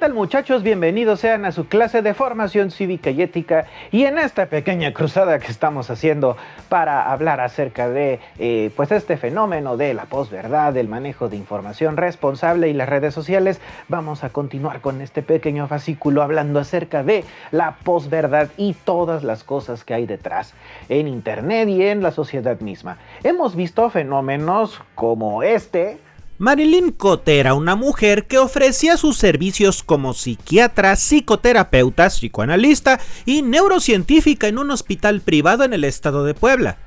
tal, muchachos? Bienvenidos sean a su clase de formación cívica y ética, y en esta pequeña cruzada que estamos haciendo para hablar acerca de pues este fenómeno de la posverdad, del manejo de información responsable y las redes sociales, vamos a continuar con este pequeño fascículo hablando acerca de la posverdad y todas las cosas que hay detrás en internet y en la sociedad misma. Hemos visto fenómenos como Marilyn Cote era una mujer que ofrecía sus servicios como psiquiatra, psicoterapeuta, psicoanalista y neurocientífica en un hospital privado en el estado de Puebla.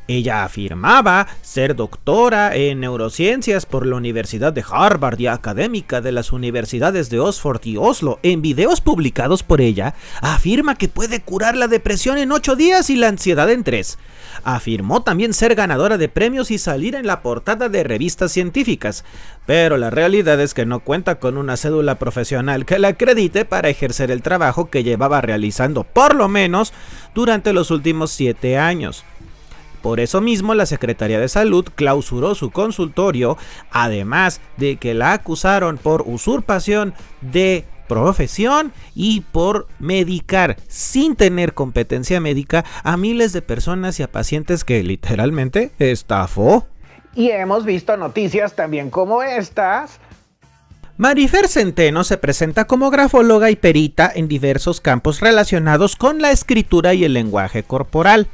Ella afirmaba ser doctora en neurociencias por la Universidad de Harvard y académica de las universidades de Oxford y Oslo. En videos publicados por ella, afirma que puede curar la depresión en 8 días y la ansiedad en 3. Afirmó también ser ganadora de premios y salir en la portada de revistas científicas, pero la realidad es que no cuenta con una cédula profesional que la acredite para ejercer el trabajo que llevaba realizando por lo menos durante los últimos 7 años. Por eso mismo, la Secretaría de Salud clausuró su consultorio, además de que la acusaron por usurpación de profesión y por medicar sin tener competencia médica a miles de personas y a pacientes que literalmente estafó. Y hemos visto noticias también como estas. Marifer Centeno se presenta como grafóloga y perita en diversos campos relacionados con la escritura y el lenguaje corporal.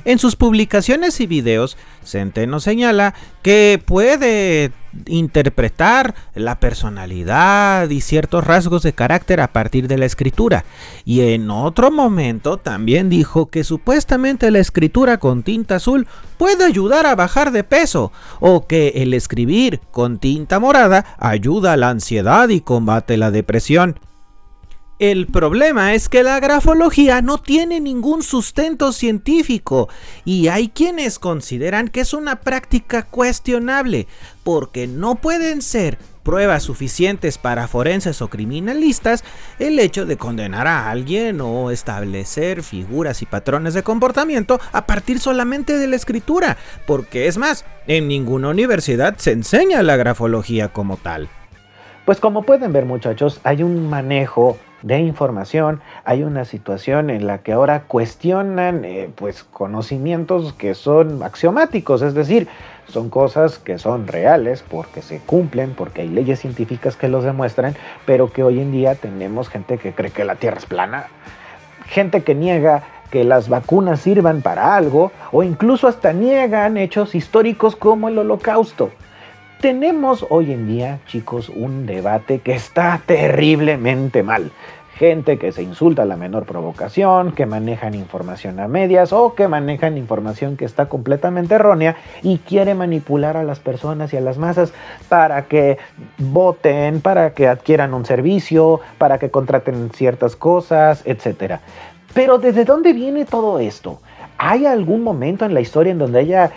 En sus publicaciones y videos, Centeno señala que puede interpretar la personalidad y ciertos rasgos de carácter a partir de la escritura. Y en otro momento también dijo que supuestamente la escritura con tinta azul puede ayudar a bajar de peso, o que el escribir con tinta morada ayuda a la ansiedad y combate la depresión. El problema es que la grafología no tiene ningún sustento científico y hay quienes consideran que es una práctica cuestionable porque no pueden ser pruebas suficientes para forenses o criminalistas el hecho de condenar a alguien o establecer figuras y patrones de comportamiento a partir solamente de la escritura, porque es más, en ninguna universidad se enseña la grafología como tal. Pues como pueden ver, muchachos, hay un manejo de información, hay una situación en la que ahora cuestionan pues conocimientos que son axiomáticos, es decir, son cosas que son reales porque se cumplen, porque hay leyes científicas que los demuestran, pero que hoy en día tenemos gente que cree que la Tierra es plana, gente que niega que las vacunas sirvan para algo, o incluso hasta niegan hechos históricos como el Holocausto. Tenemos hoy en día, chicos, un debate que está terriblemente mal. Gente que se insulta a la menor provocación, que manejan información a medias o que manejan información que está completamente errónea y quiere manipular a las personas y a las masas para que voten, para que adquieran un servicio, para que contraten ciertas cosas, etc. Pero ¿desde dónde viene todo esto? ¿Hay algún momento en la historia en donde haya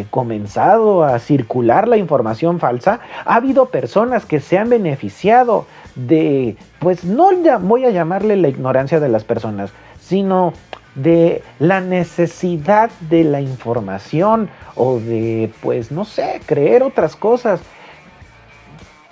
comenzado a circular la información falsa? ¿Ha habido personas que se han beneficiado de, pues no voy a llamarle la ignorancia de las personas, sino de la necesidad de la información o de, pues no sé, creer otras cosas?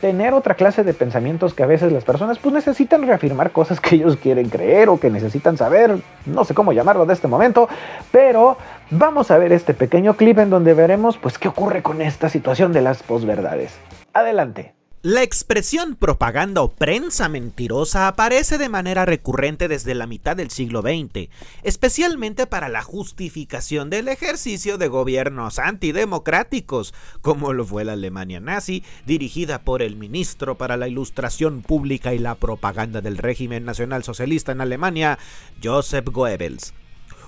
Tener otra clase de pensamientos que a veces las personas pues necesitan reafirmar cosas que ellos quieren creer o que necesitan saber, no sé cómo llamarlo de este momento, pero vamos a ver este pequeño clip en donde veremos pues qué ocurre con esta situación de las posverdades. Adelante. La expresión propaganda o prensa mentirosa aparece de manera recurrente desde la mitad del siglo XX, especialmente para la justificación del ejercicio de gobiernos antidemocráticos, como lo fue la Alemania nazi, dirigida por el ministro para la Ilustración Pública y la Propaganda del régimen nacionalsocialista en Alemania, Joseph Goebbels.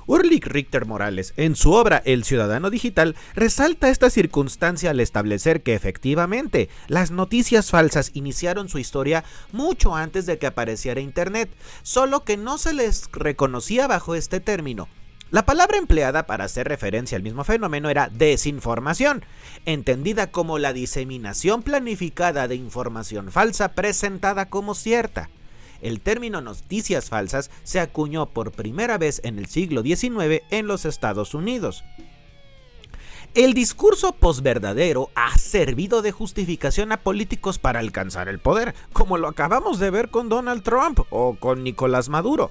Ulrich Richter Morales, en su obra El Ciudadano Digital, resalta esta circunstancia al establecer que efectivamente las noticias falsas iniciaron su historia mucho antes de que apareciera Internet, solo que no se les reconocía bajo este término. La palabra empleada para hacer referencia al mismo fenómeno era desinformación, entendida como la diseminación planificada de información falsa presentada como cierta. El término noticias falsas se acuñó por primera vez en el siglo XIX en los Estados Unidos. El discurso posverdadero ha servido de justificación a políticos para alcanzar el poder, como lo acabamos de ver con Donald Trump o con Nicolás Maduro.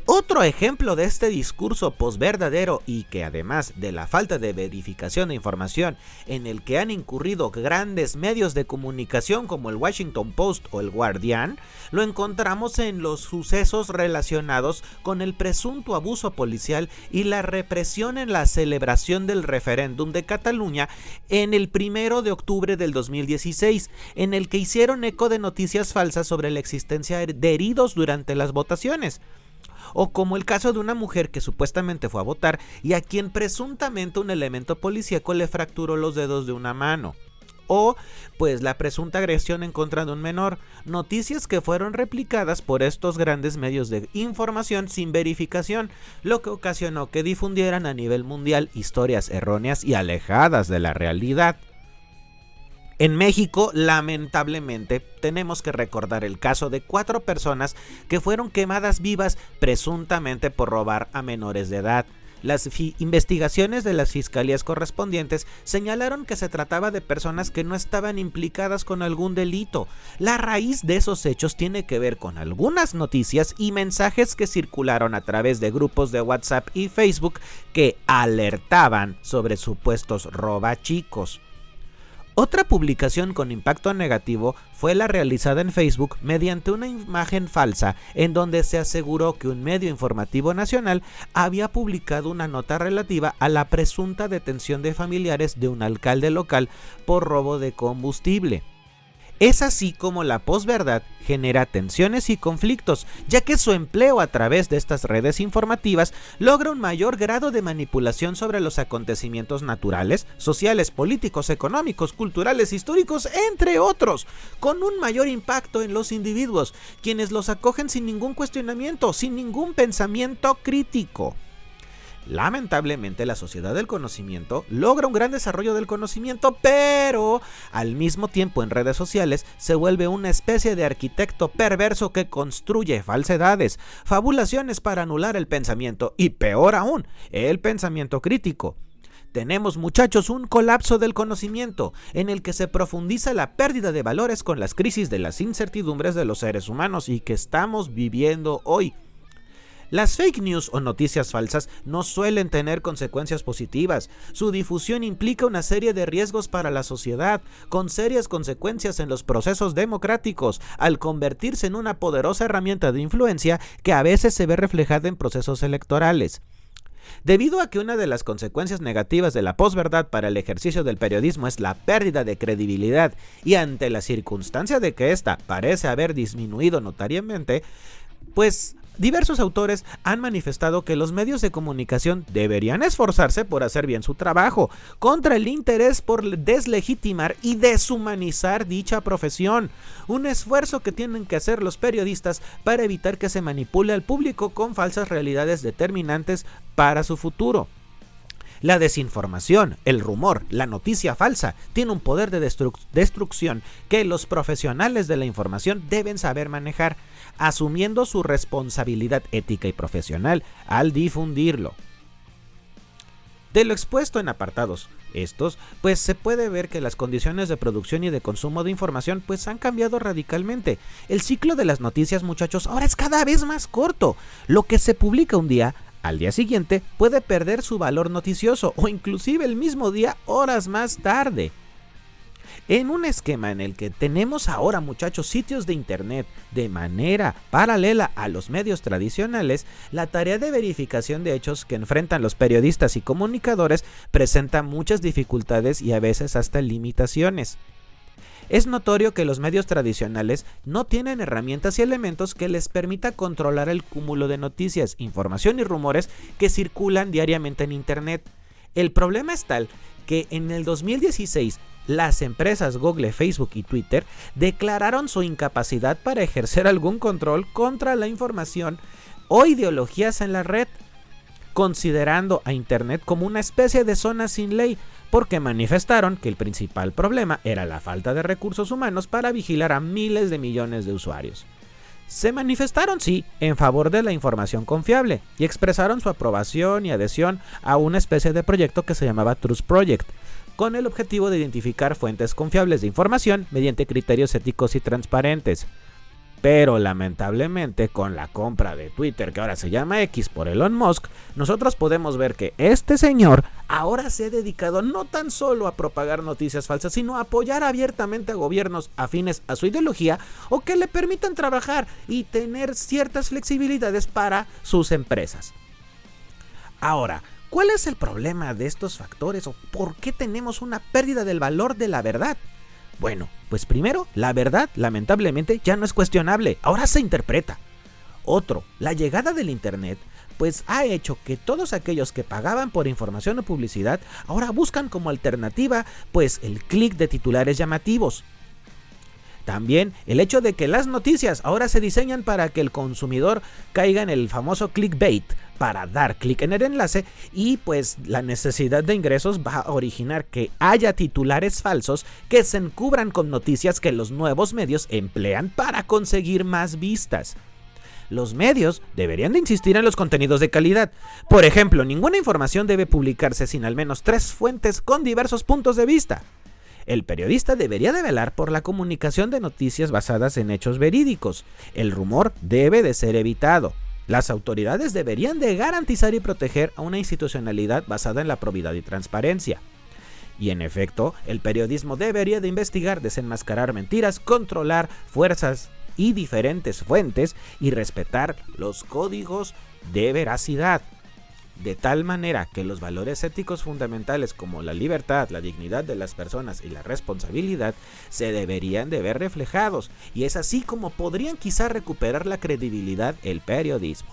Otro ejemplo de este discurso posverdadero, y que además de la falta de verificación de información en el que han incurrido grandes medios de comunicación como el Washington Post o el Guardian, lo encontramos en los sucesos relacionados con el presunto abuso policial y la represión en la celebración del referéndum de Cataluña en el 1 de octubre del 2016, en el que hicieron eco de noticias falsas sobre la existencia de heridos durante las votaciones. O como el caso de una mujer que supuestamente fue a votar y a quien presuntamente un elemento policíaco le fracturó los dedos de una mano. O pues la presunta agresión en contra de un menor, noticias que fueron replicadas por estos grandes medios de información sin verificación, lo que ocasionó que difundieran a nivel mundial historias erróneas y alejadas de la realidad. En México, lamentablemente, tenemos que recordar el caso de 4 personas que fueron quemadas vivas presuntamente por robar a menores de edad. Las investigaciones de las fiscalías correspondientes señalaron que se trataba de personas que no estaban implicadas con algún delito. La raíz de esos hechos tiene que ver con algunas noticias y mensajes que circularon a través de grupos de WhatsApp y Facebook que alertaban sobre supuestos robachicos. Otra publicación con impacto negativo fue la realizada en Facebook mediante una imagen falsa en donde se aseguró que un medio informativo nacional había publicado una nota relativa a la presunta detención de familiares de un alcalde local por robo de combustible. Es así como la posverdad genera tensiones y conflictos, ya que su empleo a través de estas redes informativas logra un mayor grado de manipulación sobre los acontecimientos naturales, sociales, políticos, económicos, culturales, históricos, entre otros, con un mayor impacto en los individuos, quienes los acogen sin ningún cuestionamiento, sin ningún pensamiento crítico. Lamentablemente, la sociedad del conocimiento logra un gran desarrollo del conocimiento, pero al mismo tiempo en redes sociales se vuelve una especie de arquitecto perverso que construye falsedades, fabulaciones para anular el pensamiento y, peor aún, el pensamiento crítico. Tenemos, muchachos, un colapso del conocimiento en el que se profundiza la pérdida de valores con las crisis de las incertidumbres de los seres humanos y que estamos viviendo hoy. Las fake news o noticias falsas no suelen tener consecuencias positivas. Su difusión implica una serie de riesgos para la sociedad, con serias consecuencias en los procesos democráticos, al convertirse en una poderosa herramienta de influencia que a veces se ve reflejada en procesos electorales. Debido a que una de las consecuencias negativas de la posverdad para el ejercicio del periodismo es la pérdida de credibilidad y ante la circunstancia de que ésta parece haber disminuido notoriamente, pues diversos autores han manifestado que los medios de comunicación deberían esforzarse por hacer bien su trabajo, contra el interés por deslegitimar y deshumanizar dicha profesión, un esfuerzo que tienen que hacer los periodistas para evitar que se manipule al público con falsas realidades determinantes para su futuro. La desinformación, el rumor, la noticia falsa tiene un poder de destrucción que los profesionales de la información deben saber manejar, asumiendo su responsabilidad ética y profesional al difundirlo. De lo expuesto en apartados estos, pues se puede ver que las condiciones de producción y de consumo de información pues han cambiado radicalmente. El ciclo de las noticias, muchachos, ahora es cada vez más corto. Lo que se publica un día, al día siguiente puede perder su valor noticioso o inclusive el mismo día horas más tarde. En un esquema en el que tenemos ahora, muchachos, sitios de internet de manera paralela a los medios tradicionales, la tarea de verificación de hechos que enfrentan los periodistas y comunicadores presenta muchas dificultades y a veces hasta limitaciones. Es notorio que los medios tradicionales no tienen herramientas y elementos que les permita controlar el cúmulo de noticias, información y rumores que circulan diariamente en internet. El problema es tal que en el 2016 las empresas Google, Facebook y Twitter declararon su incapacidad para ejercer algún control contra la información o ideologías en la red, considerando a internet como una especie de zona sin ley, porque manifestaron que el principal problema era la falta de recursos humanos para vigilar a miles de millones de usuarios. Se manifestaron, sí, en favor de la información confiable y expresaron su aprobación y adhesión a una especie de proyecto que se llamaba Trust Project, con el objetivo de identificar fuentes confiables de información mediante criterios éticos y transparentes. Pero lamentablemente, con la compra de Twitter, que ahora se llama X, por Elon Musk, nosotros podemos ver que este señor ahora se ha dedicado no tan solo a propagar noticias falsas, sino a apoyar abiertamente a gobiernos afines a su ideología o que le permitan trabajar y tener ciertas flexibilidades para sus empresas. Ahora, ¿cuál es el problema de estos factores o por qué tenemos una pérdida del valor de la verdad? Bueno, pues primero, la verdad lamentablemente ya no es cuestionable, ahora se interpreta. Otro, la llegada del internet pues ha hecho que todos aquellos que pagaban por información o publicidad ahora buscan como alternativa pues el clic de titulares llamativos. También el hecho de que las noticias ahora se diseñan para que el consumidor caiga en el famoso clickbait para dar clic en el enlace y pues la necesidad de ingresos va a originar que haya titulares falsos que se encubran con noticias que los nuevos medios emplean para conseguir más vistas. Los medios deberían de insistir en los contenidos de calidad. Por ejemplo, ninguna información debe publicarse sin al menos 3 fuentes con diversos puntos de vista. El periodista debería de velar por la comunicación de noticias basadas en hechos verídicos. El rumor debe de ser evitado. Las autoridades deberían de garantizar y proteger a una institucionalidad basada en la probidad y transparencia. Y en efecto, el periodismo debería de investigar, desenmascarar mentiras, controlar fuerzas y diferentes fuentes y respetar los códigos de veracidad. De tal manera que los valores éticos fundamentales como la libertad, la dignidad de las personas y la responsabilidad se deberían de ver reflejados, y es así como podrían quizá recuperar la credibilidad el periodismo.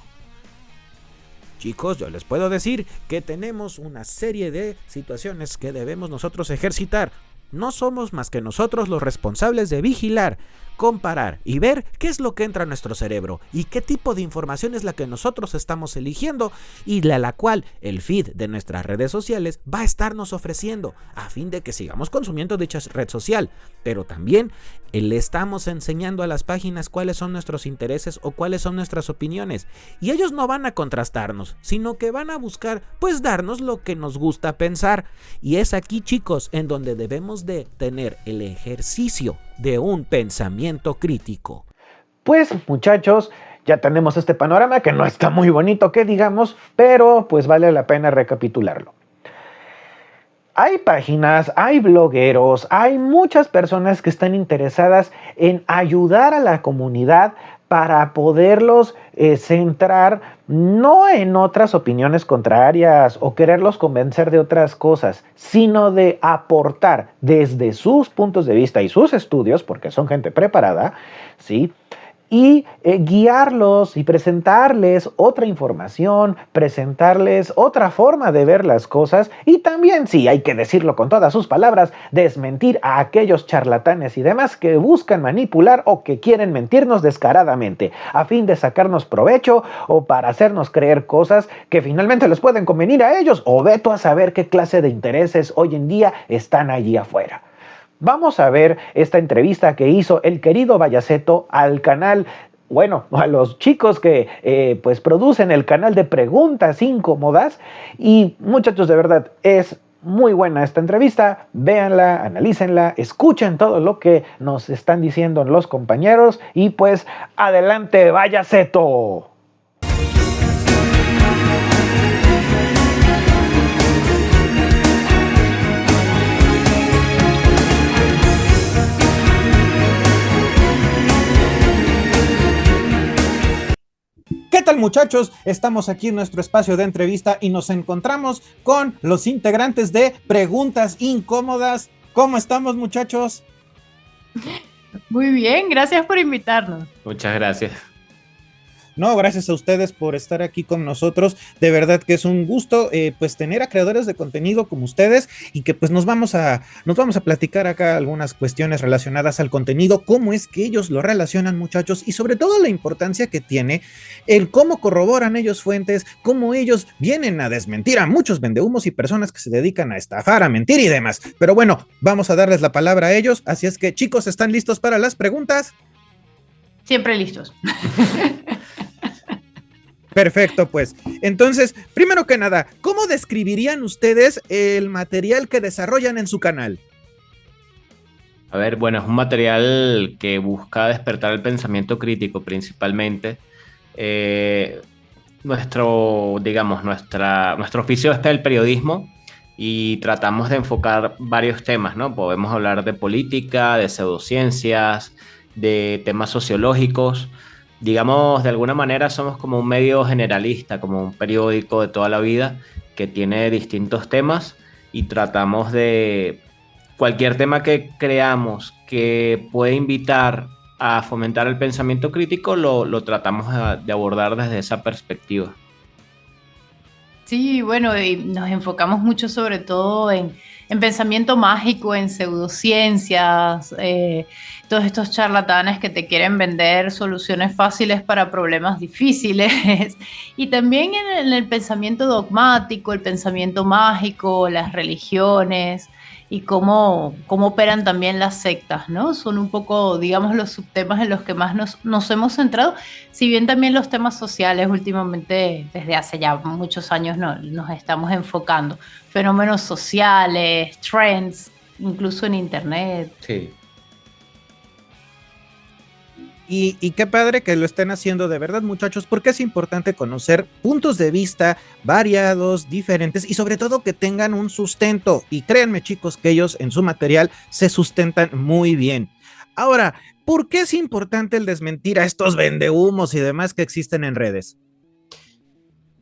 Chicos, yo les puedo decir que tenemos una serie de situaciones que debemos nosotros ejercitar. No somos más que nosotros los responsables de vigilar, comparar y ver qué es lo que entra a nuestro cerebro y qué tipo de información es la que nosotros estamos eligiendo y la cual el feed de nuestras redes sociales va a estarnos ofreciendo a fin de que sigamos consumiendo dicha red social, pero también le estamos enseñando a las páginas cuáles son nuestros intereses o cuáles son nuestras opiniones, y ellos no van a contrastarnos, sino que van a buscar pues darnos lo que nos gusta pensar, y es aquí, chicos, en donde debemos de tener el ejercicio de un pensamiento crítico. Pues muchachos, ya tenemos este panorama que no está muy bonito que digamos, pero pues vale la pena recapitularlo. Hay páginas, hay blogueros, hay muchas personas que están interesadas en ayudar a la comunidad para poderlos centrar no en otras opiniones contrarias o quererlos convencer de otras cosas, sino de aportar desde sus puntos de vista y sus estudios, porque son gente preparada, ¿sí? Y guiarlos y presentarles otra información, presentarles otra forma de ver las cosas y también, sí, hay que decirlo con todas sus palabras, desmentir a aquellos charlatanes y demás que buscan manipular o que quieren mentirnos descaradamente a fin de sacarnos provecho o para hacernos creer cosas que finalmente les pueden convenir a ellos o veto a saber qué clase de intereses hoy en día están allí afuera. Vamos a ver esta entrevista que hizo el querido Bayaceto al canal, bueno, a los chicos que pues producen el canal de Preguntas Incómodas. Y muchachos, de verdad, es muy buena esta entrevista. Véanla, analícenla, escuchen todo lo que nos están diciendo los compañeros y pues adelante, Bayaceto. ¿Qué tal, muchachos? Estamos aquí en nuestro espacio de entrevista y nos encontramos con los integrantes de Preguntas Incómodas. ¿Cómo estamos, muchachos? Muy bien, gracias por invitarnos. Muchas gracias. No, gracias a ustedes por estar aquí con nosotros. De verdad que es un gusto pues tener a creadores de contenido como ustedes y que pues nos vamos a platicar acá algunas cuestiones relacionadas al contenido, cómo es que ellos lo relacionan, muchachos, y sobre todo la importancia que tiene el cómo corroboran ellos fuentes, cómo ellos vienen a desmentir a muchos vendehumos y personas que se dedican a estafar, a mentir y demás. Pero bueno, vamos a darles la palabra a ellos, así es que, chicos, ¿están listos para las preguntas? Siempre listos. Perfecto, pues. Entonces, primero que nada, ¿cómo describirían ustedes el material que desarrollan en su canal? A ver, bueno, es un material que busca despertar el pensamiento crítico principalmente. Eh, nuestro oficio está el periodismo y tratamos de enfocar varios temas, ¿no? Podemos hablar de política, de pseudociencias, de temas sociológicos. Digamos, de alguna manera somos como un medio generalista, como un periódico de toda la vida que tiene distintos temas y tratamos de cualquier tema que creamos que puede invitar a fomentar el pensamiento crítico, lo tratamos de abordar desde esa perspectiva. Sí, bueno, y nos enfocamos mucho sobre todo en pensamiento mágico, en pseudociencias, todos estos charlatanes que te quieren vender soluciones fáciles para problemas difíciles, y también en el pensamiento dogmático, el pensamiento mágico, las religiones y cómo operan también las sectas, ¿no? Son un poco, digamos, los subtemas en los que más nos hemos centrado. Si bien también los temas sociales últimamente, desde hace ya muchos años, nos estamos enfocando. Fenómenos sociales, trends, incluso en internet. Sí. Y qué padre que lo estén haciendo de verdad, muchachos, porque es importante conocer puntos de vista variados, diferentes y sobre todo que tengan un sustento. Y créanme, chicos, que ellos en su material se sustentan muy bien. Ahora, ¿por qué es importante el desmentir a estos vendehumos y demás que existen en redes?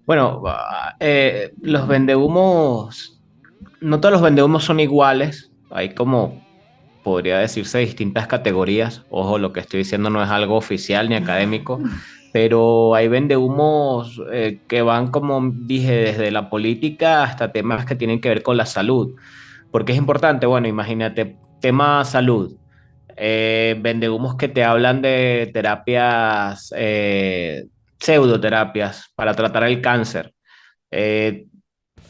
Bueno, los vendehumos, no todos los vendehumos son iguales. Hay como, podría decirse, distintas categorías. Ojo, lo que estoy diciendo no es algo oficial ni académico, pero hay vendehumos que van, como dije, desde la política hasta temas que tienen que ver con la salud. ¿Porque es importante? Bueno, imagínate, tema salud. Vendehumos que te hablan de terapias, pseudoterapias para tratar el cáncer. Eh,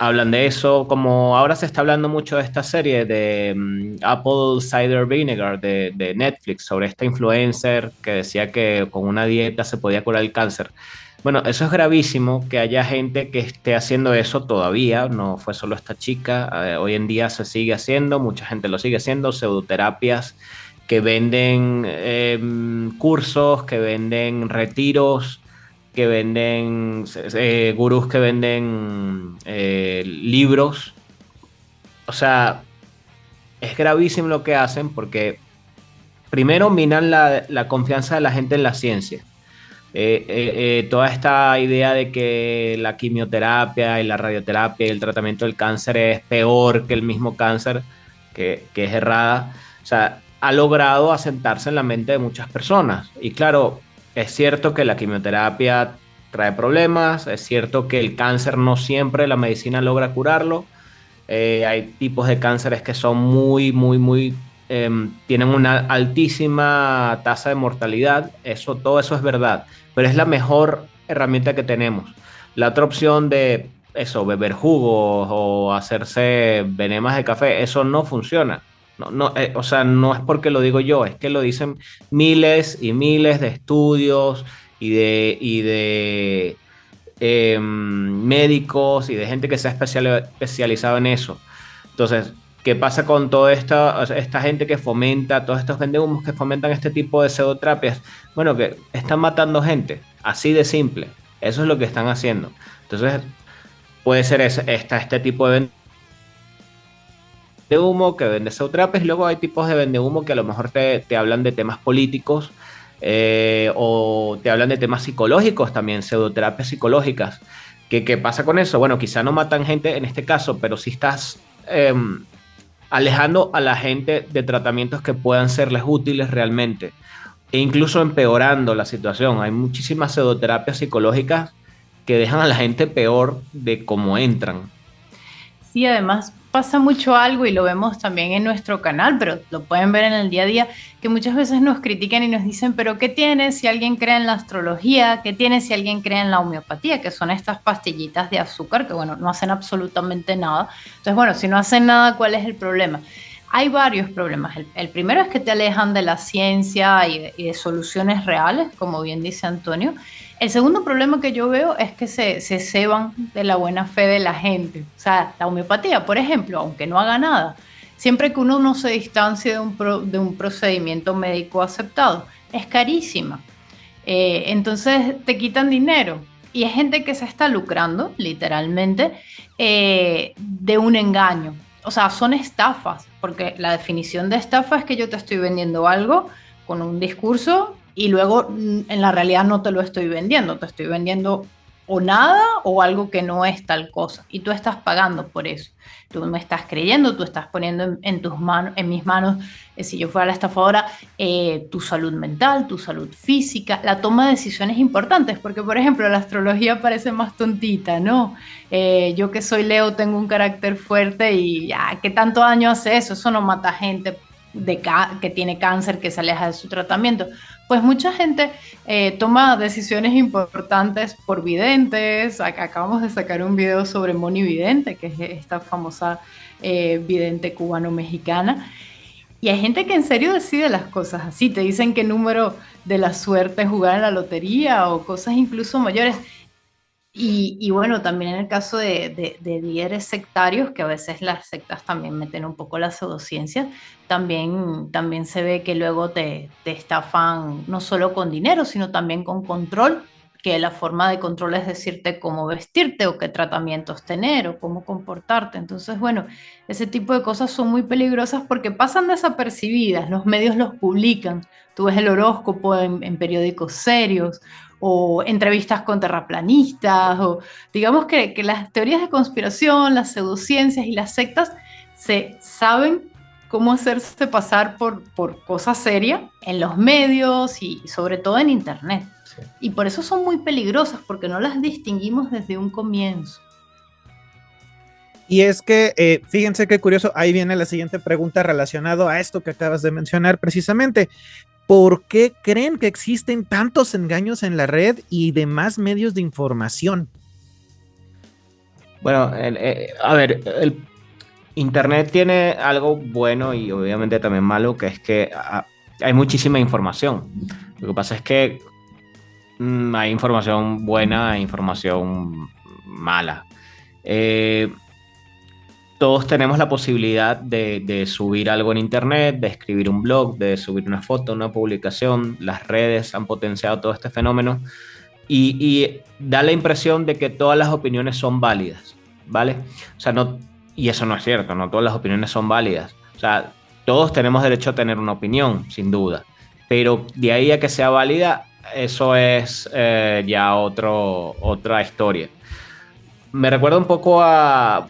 Hablan de eso, como ahora se está hablando mucho de esta serie de Apple Cider Vinegar de Netflix, sobre esta influencer que decía que con una dieta se podía curar el cáncer. Bueno, eso es gravísimo que haya gente que esté haciendo eso todavía, no fue solo esta chica, hoy en día se sigue haciendo, mucha gente lo sigue haciendo, pseudoterapias que venden cursos, que venden retiros, que venden gurús que venden libros. O sea, es gravísimo lo que hacen porque primero minan la confianza de la gente en la ciencia. Toda esta idea de que la quimioterapia y la radioterapia y el tratamiento del cáncer es peor que el mismo cáncer, que es errada, o sea, ha logrado asentarse en la mente de muchas personas. Y claro, es cierto que la quimioterapia trae problemas, es cierto que el cáncer no siempre la medicina logra curarlo. Hay tipos de cánceres que son muy, tienen una altísima tasa de mortalidad. Todo eso es verdad, pero es la mejor herramienta que tenemos. La otra opción de eso, beber jugos o hacerse venemas de café, eso no funciona. No, o sea, no es porque lo digo yo, es que lo dicen miles y miles de estudios y de médicos y de gente que se ha especializado en eso. Entonces, ¿qué pasa con toda esta gente que fomenta, todos estos vendehumos que fomentan este tipo de pseudoterapias? Bueno, que están matando gente, así de simple. Eso es lo que están haciendo. Entonces, puede ser este tipo de humo que vende pseudoterapias, y luego hay tipos de vendehumo que a lo mejor te hablan de temas políticos o te hablan de temas psicológicos también, pseudoterapias psicológicas. ¿Qué pasa con eso? Bueno, quizá no matan gente en este caso, pero si estás alejando a la gente de tratamientos que puedan serles útiles realmente e incluso empeorando la situación. Hay muchísimas pseudoterapias psicológicas que dejan a la gente peor de cómo entran. Sí, además pasa mucho algo y lo vemos también en nuestro canal, pero lo pueden ver en el día a día, que muchas veces nos critican y nos dicen, pero ¿qué tiene si alguien cree en la astrología? ¿Qué tiene si alguien cree en la homeopatía? Que son estas pastillitas de azúcar que, bueno, no hacen absolutamente nada. Entonces, bueno, si no hacen nada, ¿cuál es el problema? Hay varios problemas. El primero es que te alejan de la ciencia y de soluciones reales, como bien dice Antonio. El segundo problema que yo veo es que se ceban de la buena fe de la gente. O sea, la homeopatía, por ejemplo, aunque no haga nada, siempre que uno no se distancie de un procedimiento médico aceptado, es carísima. Entonces te quitan dinero. Y hay gente que se está lucrando, literalmente, de un engaño. O sea, son estafas, porque la definición de estafa es que yo te estoy vendiendo algo con un discurso y luego en la realidad no te lo estoy vendiendo, te estoy vendiendo o nada o algo que no es tal cosa y tú estás pagando por eso. Tú me estás creyendo, tú estás poniendo en tus manos, en mis manos, si yo fuera la estafadora, tu salud mental, tu salud física, la toma de decisiones importantes, porque por ejemplo la astrología parece más tontita, ¿no? Yo que soy Leo tengo un carácter fuerte y ya, ¿qué tanto daño hace eso? Eso no mata gente que tiene cáncer, que se aleja de su tratamiento. Pues mucha gente toma decisiones importantes por videntes. Acabamos de sacar un video sobre Moni Vidente, que es esta famosa vidente cubano-mexicana. Y hay gente que en serio decide las cosas así. Te dicen qué número de la suerte jugar en la lotería o cosas incluso mayores. Y bueno, también en el caso de líderes sectarios, que a veces las sectas también meten un poco la pseudociencia, también se ve que luego te estafan no solo con dinero, sino también con control, que la forma de control es decirte cómo vestirte o qué tratamientos tener o cómo comportarte. Entonces, bueno, ese tipo de cosas son muy peligrosas porque pasan desapercibidas, los medios los publican, tú ves el horóscopo en periódicos serios o entrevistas con terraplanistas, o digamos que las teorías de conspiración, las pseudociencias y las sectas se saben cómo hacerse pasar por cosas serias en los medios y sobre todo en Internet. Sí. Y por eso son muy peligrosas, porque no las distinguimos desde un comienzo. Y es que, fíjense qué curioso, ahí viene la siguiente pregunta relacionado a esto que acabas de mencionar precisamente. ¿Por qué creen que existen tantos engaños en la red y demás medios de información? Bueno, a ver, el Internet tiene algo bueno y obviamente también malo, que es que hay muchísima información. Lo que pasa es que hay información buena, hay información mala. Todos tenemos la posibilidad de subir algo en Internet, de escribir un blog, de subir una foto, una publicación. Las redes han potenciado todo este fenómeno y da la impresión de que todas las opiniones son válidas, ¿vale? O sea, no, y eso no es cierto, no todas las opiniones son válidas. O sea, todos tenemos derecho a tener una opinión, sin duda, pero de ahí a que sea válida, eso es ya otra historia. Me recuerda un poco a...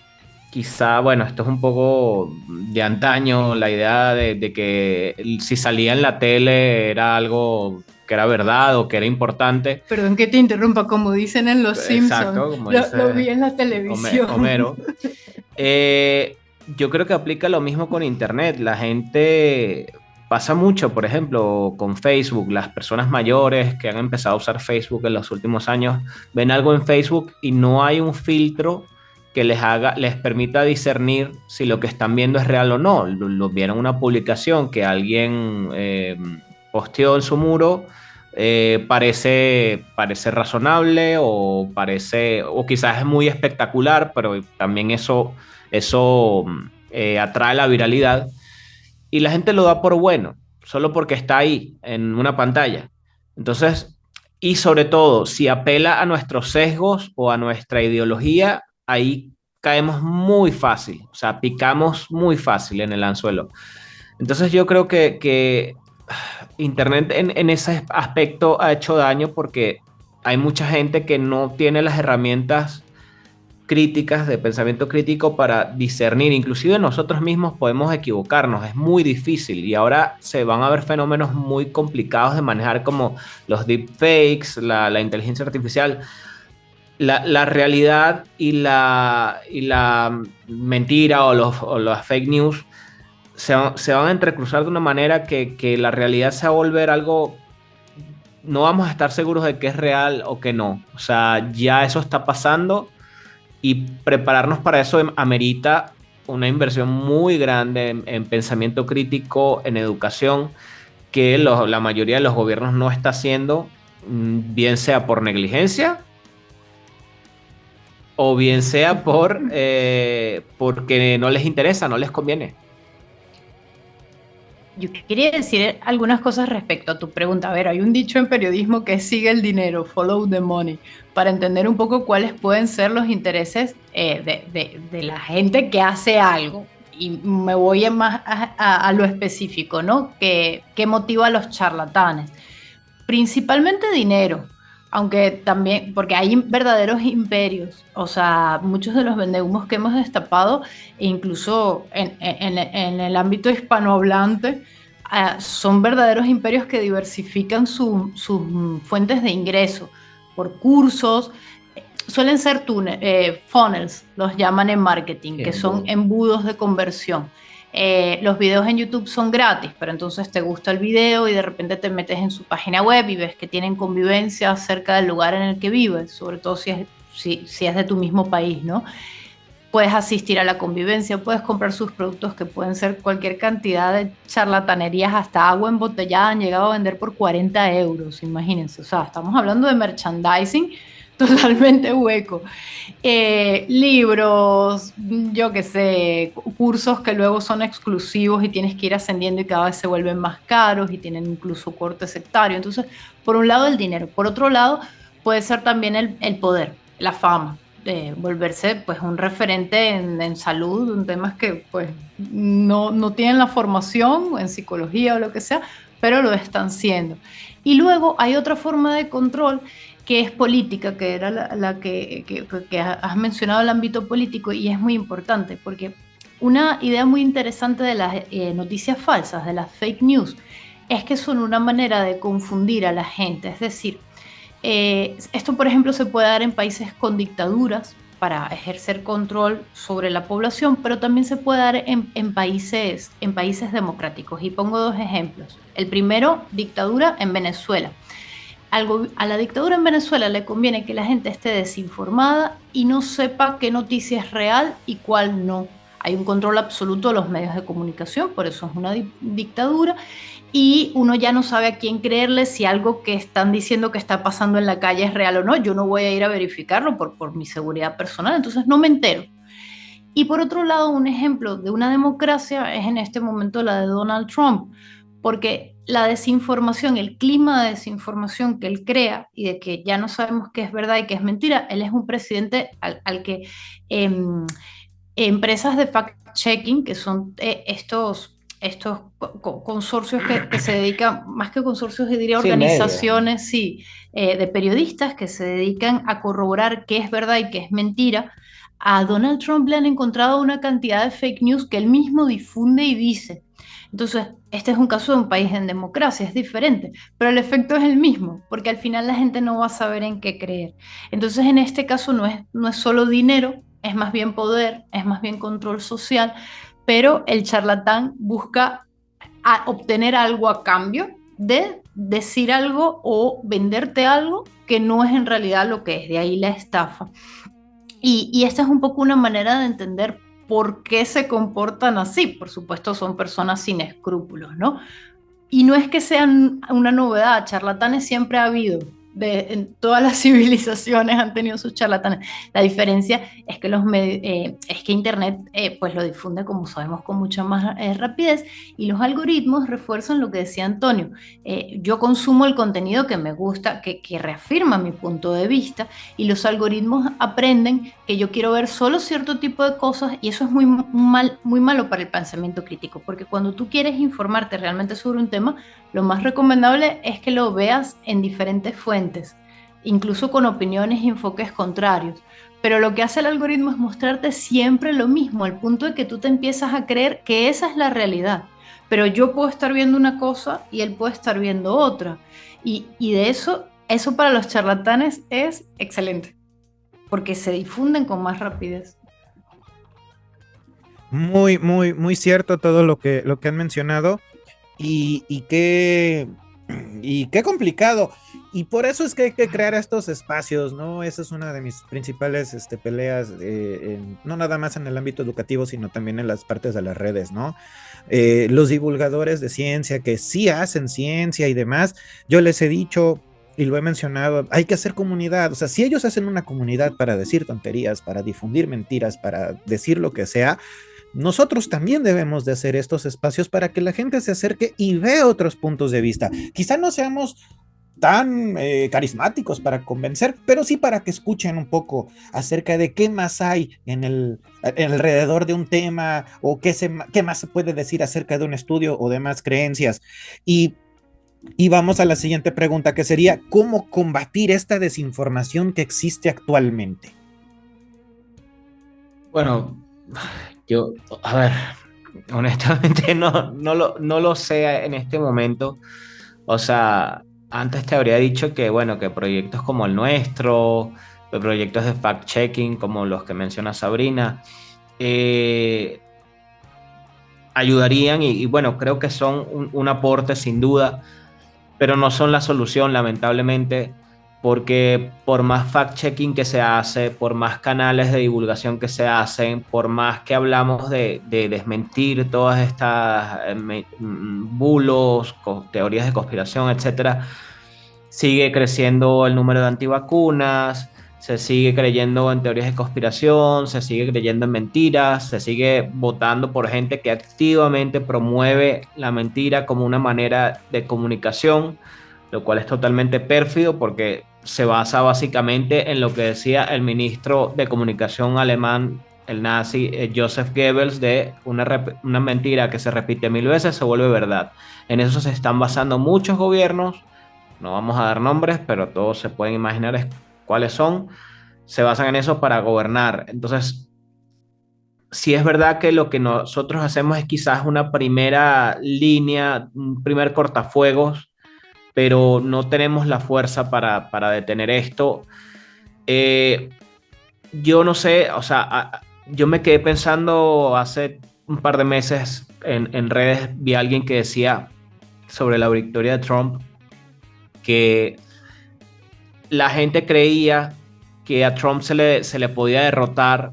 Quizá, bueno, esto es un poco de antaño, la idea de que si salía en la tele era algo que era verdad o que era importante. Perdón que te interrumpa, como dicen en Los Simpsons. Exacto, como lo vi en la televisión. Homero. Yo creo que aplica lo mismo con Internet. La gente pasa mucho, por ejemplo, con Facebook. Las personas mayores que han empezado a usar Facebook en los últimos años ven algo en Facebook y no hay un filtro que les permita discernir si lo que están viendo es real o no. Lo vieron una publicación que alguien posteó en su muro, parece razonable o quizás es muy espectacular, pero también eso atrae la viralidad y la gente lo da por bueno, solo porque está ahí en una pantalla. Entonces, y sobre todo, si apela a nuestros sesgos o a nuestra ideología, ahí caemos muy fácil, o sea, picamos muy fácil en el anzuelo. Entonces yo creo que Internet en ese aspecto ha hecho daño porque hay mucha gente que no tiene las herramientas críticas, de pensamiento crítico para discernir. Inclusive nosotros mismos podemos equivocarnos, es muy difícil y ahora se van a ver fenómenos muy complicados de manejar como los deepfakes, la inteligencia artificial. La realidad y la mentira o las fake news se van a entrecruzar de una manera que la realidad se va a volver algo, no vamos a estar seguros de que es real o que no. O sea, ya eso está pasando y prepararnos para eso amerita una inversión muy grande en pensamiento crítico, en educación, que la mayoría de los gobiernos no está haciendo, bien sea por negligencia o bien sea porque no les interesa, no les conviene. Yo quería decir algunas cosas respecto a tu pregunta. A ver, hay un dicho en periodismo que es sigue el dinero, follow the money, para entender un poco cuáles pueden ser los intereses de la gente que hace algo. Y me voy más a lo específico, ¿no? ¿Qué motiva a los charlatanes? Principalmente dinero, aunque también, porque hay verdaderos imperios, o sea, muchos de los vendehumos que hemos destapado, e incluso en el ámbito hispanohablante, son verdaderos imperios que diversifican sus fuentes de ingreso por cursos, suelen ser funnels, los llaman en marketing, que son embudos de conversión. Los videos en YouTube son gratis, pero entonces te gusta el video y de repente te metes en su página web y ves que tienen convivencia cerca del lugar en el que vives, sobre todo si es de tu mismo país, ¿no? Puedes asistir a la convivencia, puedes comprar sus productos que pueden ser cualquier cantidad de charlatanerías, hasta agua embotellada han llegado a vender por 40 euros, imagínense. O sea, estamos hablando de merchandising totalmente hueco. Libros, yo qué sé, cursos que luego son exclusivos y tienes que ir ascendiendo y cada vez se vuelven más caros y tienen incluso corte sectario. Entonces, por un lado el dinero, por otro lado puede ser también el poder, la fama, de volverse pues un referente en salud, en temas que pues no tienen la formación en psicología o lo que sea, pero lo están siendo. Y luego hay otra forma de control que es política, que era la que has mencionado, el ámbito político, y es muy importante, porque una idea muy interesante de las noticias falsas, de las fake news, es que son una manera de confundir a la gente. Es decir, esto, por ejemplo, se puede dar en países con dictaduras para ejercer control sobre la población, pero también se puede dar en países democráticos. Y pongo dos ejemplos. El primero, dictadura en Venezuela. A la dictadura en Venezuela le conviene que la gente esté desinformada y no sepa qué noticia es real y cuál no. Hay un control absoluto de los medios de comunicación, por eso es una dictadura, y uno ya no sabe a quién creerle, si algo que están diciendo que está pasando en la calle es real o no. Yo no voy a ir a verificarlo por mi seguridad personal, entonces no me entero. Y por otro lado, un ejemplo de una democracia es en este momento la de Donald Trump, porque la desinformación, el clima de desinformación que él crea y de que ya no sabemos qué es verdad y qué es mentira, él es un presidente al que empresas de fact-checking, que son estos consorcios que se dedican, más que consorcios, yo diría organizaciones, sí, de periodistas que se dedican a corroborar qué es verdad y qué es mentira. A Donald Trump le han encontrado una cantidad de fake news que él mismo difunde y dice. Entonces, este es un caso de un país en democracia, es diferente, pero el efecto es el mismo, porque al final la gente no va a saber en qué creer. Entonces, en este caso no es solo dinero, es más bien poder, es más bien control social, pero el charlatán busca obtener algo a cambio de decir algo o venderte algo que no es en realidad lo que es, de ahí la estafa. Y esta es un poco una manera de entender por qué se comportan así. Por supuesto, son personas sin escrúpulos, ¿no? Y no es que sean una novedad, charlatanes siempre ha habido. En todas las civilizaciones han tenido sus charlatanes. La diferencia es que es que Internet pues lo difunde, como sabemos, con mucha más rapidez, y los algoritmos refuerzan lo que decía Antonio. Yo consumo el contenido que me gusta, que reafirma mi punto de vista, y los algoritmos aprenden que yo quiero ver solo cierto tipo de cosas, y eso es muy malo para el pensamiento crítico, porque cuando tú quieres informarte realmente sobre un tema, lo más recomendable es que lo veas en diferentes fuentes, incluso con opiniones y enfoques contrarios. Pero lo que hace el algoritmo es mostrarte siempre lo mismo, al punto de que tú te empiezas a creer que esa es la realidad. Pero yo puedo estar viendo una cosa y él puede estar viendo otra. Y de eso para los charlatanes es excelente, porque se difunden con más rapidez. Muy, muy, muy cierto todo lo que han mencionado. Y qué complicado. Y por eso es que hay que crear estos espacios, ¿no? Esa es una de mis principales peleas, no nada más en el ámbito educativo, sino también en las partes de las redes, ¿no? Los divulgadores de ciencia que sí hacen ciencia y demás, yo les he dicho y lo he mencionado, hay que hacer comunidad, o sea, si ellos hacen una comunidad para decir tonterías, para difundir mentiras, para decir lo que sea, nosotros también debemos de hacer estos espacios para que la gente se acerque y vea otros puntos de vista. Quizá no seamos tan carismáticos para convencer, pero sí para que escuchen un poco acerca de qué más hay alrededor de un tema o qué más se puede decir acerca de un estudio o demás creencias. Y vamos a la siguiente pregunta, que sería, ¿cómo combatir esta desinformación que existe actualmente? Bueno, yo, a ver, honestamente no lo sé en este momento. O sea, antes te habría dicho que, bueno, que proyectos como el nuestro, proyectos de fact-checking como los que menciona Sabrina, eh, ayudarían y, bueno, creo que son un aporte sin duda, pero no son la solución, lamentablemente, porque por más fact-checking que se hace, por más canales de divulgación que se hacen, por más que hablamos de desmentir todas estas bulos, teorías de conspiración, etcétera, sigue creciendo el número de antivacunas, se sigue creyendo en teorías de conspiración, se sigue creyendo en mentiras, se sigue votando por gente que activamente promueve la mentira como una manera de comunicación, lo cual es totalmente pérfido porque se basa básicamente en lo que decía el ministro de comunicación alemán, el nazi Joseph Goebbels, de una mentira que se repite 1000 veces se vuelve verdad. En eso se están basando muchos gobiernos, no vamos a dar nombres, pero todos se pueden imaginar cuáles son, se basan en eso para gobernar. Entonces, si es verdad que lo que nosotros hacemos es quizás una primera línea, un primer cortafuegos, pero no tenemos la fuerza para detener esto. Eh, yo no sé, o sea, yo me quedé pensando hace un par de meses en redes, vi a alguien que decía sobre la victoria de Trump que la gente creía que a Trump se le podía derrotar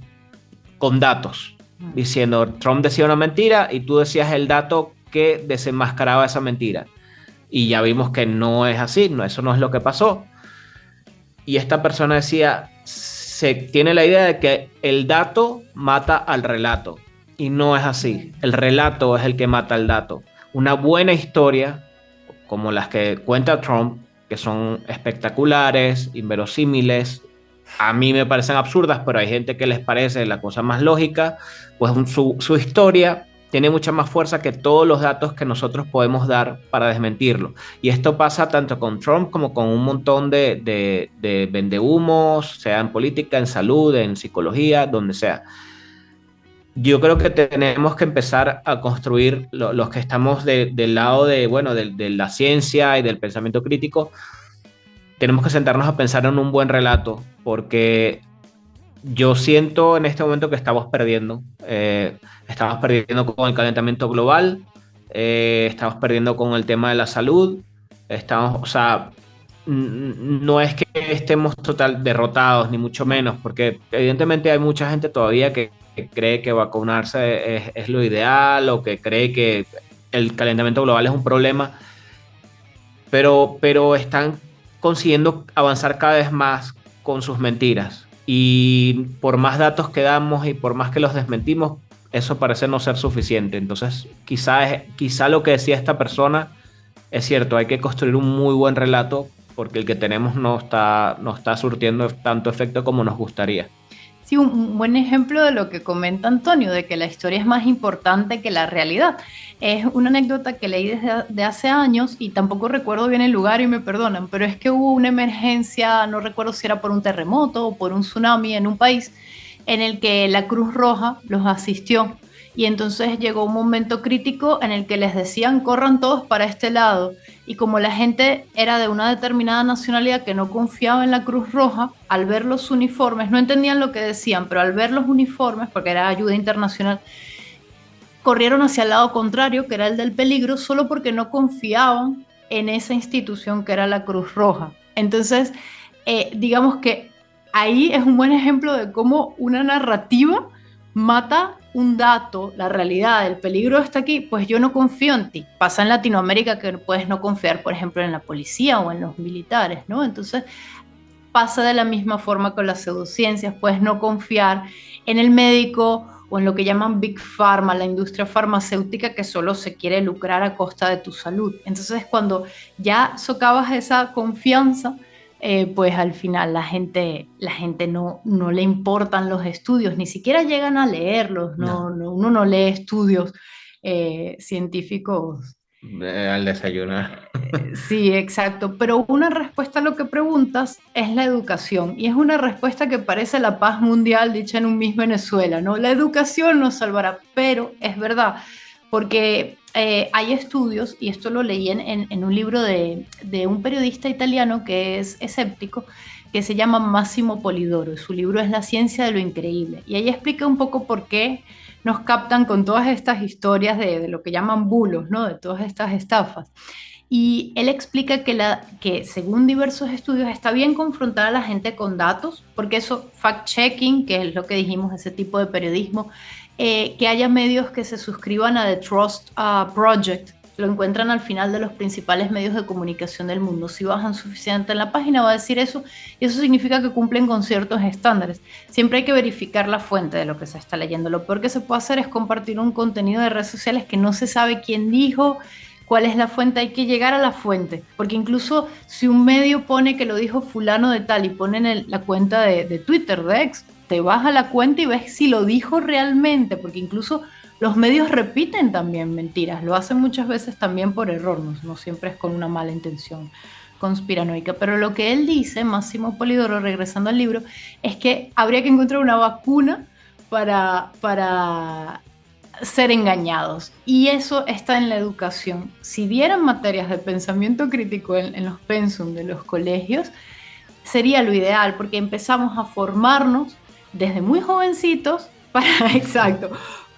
con datos, diciendo Trump decía una mentira y tú decías el dato que desenmascaraba esa mentira. Y ya vimos que no es así, no, eso no es lo que pasó. Y esta persona decía, se tiene la idea de que el dato mata al relato. Y no es así. El relato es el que mata al dato. Una buena historia, como las que cuenta Trump, que son espectaculares, inverosímiles, a mí me parecen absurdas, pero hay gente que les parece la cosa más lógica, pues su historia tiene mucha más fuerza que todos los datos que nosotros podemos dar para desmentirlo. Y esto pasa tanto con Trump como con un montón de vendehumos, sea en política, en salud, en psicología, donde sea. Yo creo que tenemos que empezar a construir los que estamos del lado bueno, de la ciencia y del pensamiento crítico. Tenemos que sentarnos a pensar en un buen relato, porque yo siento en este momento que estamos perdiendo con el calentamiento global, estamos perdiendo con el tema de la salud, o sea, no es que estemos total derrotados, ni mucho menos, porque evidentemente hay mucha gente todavía que cree que vacunarse es lo ideal o que cree que el calentamiento global es un problema, pero están consiguiendo avanzar cada vez más con sus mentiras. Y por más datos que damos y por más que los desmentimos, eso parece no ser suficiente. Entonces, quizá lo que decía esta persona es cierto, hay que construir un muy buen relato porque el que tenemos no está surtiendo tanto efecto como nos gustaría. Sí, un buen ejemplo de lo que comenta Antonio, de que la historia es más importante que la realidad. Es una anécdota que leí desde hace años y tampoco recuerdo bien el lugar y me perdonan, pero es que hubo una emergencia, no recuerdo si era por un terremoto o por un tsunami en un país, en el que la Cruz Roja los asistió. Y entonces llegó un momento crítico en el que les decían corran todos para este lado. Y como la gente era de una determinada nacionalidad que no confiaba en la Cruz Roja, al ver los uniformes, no entendían lo que decían, pero al ver los uniformes, porque era ayuda internacional, corrieron hacia el lado contrario, que era el del peligro, solo porque no confiaban en esa institución que era la Cruz Roja. Entonces, digamos que ahí es un buen ejemplo de cómo una narrativa mata un dato, la realidad, el peligro está aquí, pues yo no confío en ti. Pasa en Latinoamérica que puedes no confiar, por ejemplo, en la policía o en los militares, ¿no? Entonces pasa de la misma forma con las pseudociencias, puedes no confiar en el médico o en lo que llaman Big Pharma, la industria farmacéutica que solo se quiere lucrar a costa de tu salud. Entonces cuando ya socavas esa confianza, pues al final la gente no le importan los estudios, ni siquiera llegan a leerlos, uno no lee estudios científicos. Al desayunar. Sí, exacto, pero una respuesta a lo que preguntas es la educación y es una respuesta que parece la paz mundial dicha en un Miss Venezuela, ¿no? La educación nos salvará, pero es verdad, porque hay estudios, y esto lo leí en un libro de un periodista italiano que es escéptico, que se llama Massimo Polidoro, y su libro es La ciencia de lo increíble, y ahí explica un poco por qué nos captan con todas estas historias de lo que llaman bulos, ¿no? De todas estas estafas. Y él explica que según diversos estudios está bien confrontar a la gente con datos, porque eso, fact-checking, que es lo que dijimos, ese tipo de periodismo, que haya medios que se suscriban a The Trust Project, lo encuentran al final de los principales medios de comunicación del mundo. Si bajan suficiente en la página va a decir eso, y eso significa que cumplen con ciertos estándares. Siempre hay que verificar la fuente de lo que se está leyendo. Lo peor que se puede hacer es compartir un contenido de redes sociales que no se sabe quién dijo, cuál es la fuente, hay que llegar a la fuente, porque incluso si un medio pone que lo dijo fulano de tal y ponen la cuenta de Twitter, de X, te vas a la cuenta y ves si lo dijo realmente, porque incluso los medios repiten también mentiras, lo hacen muchas veces también por error, no siempre es con una mala intención conspiranoica, pero lo que él dice, Máximo Polidoro, regresando al libro, es que habría que encontrar una vacuna para ser engañados. Y eso está en la educación. Si dieran materias de pensamiento crítico en los pensum de los colegios, sería lo ideal, porque empezamos a formarnos desde muy jovencitos exacto,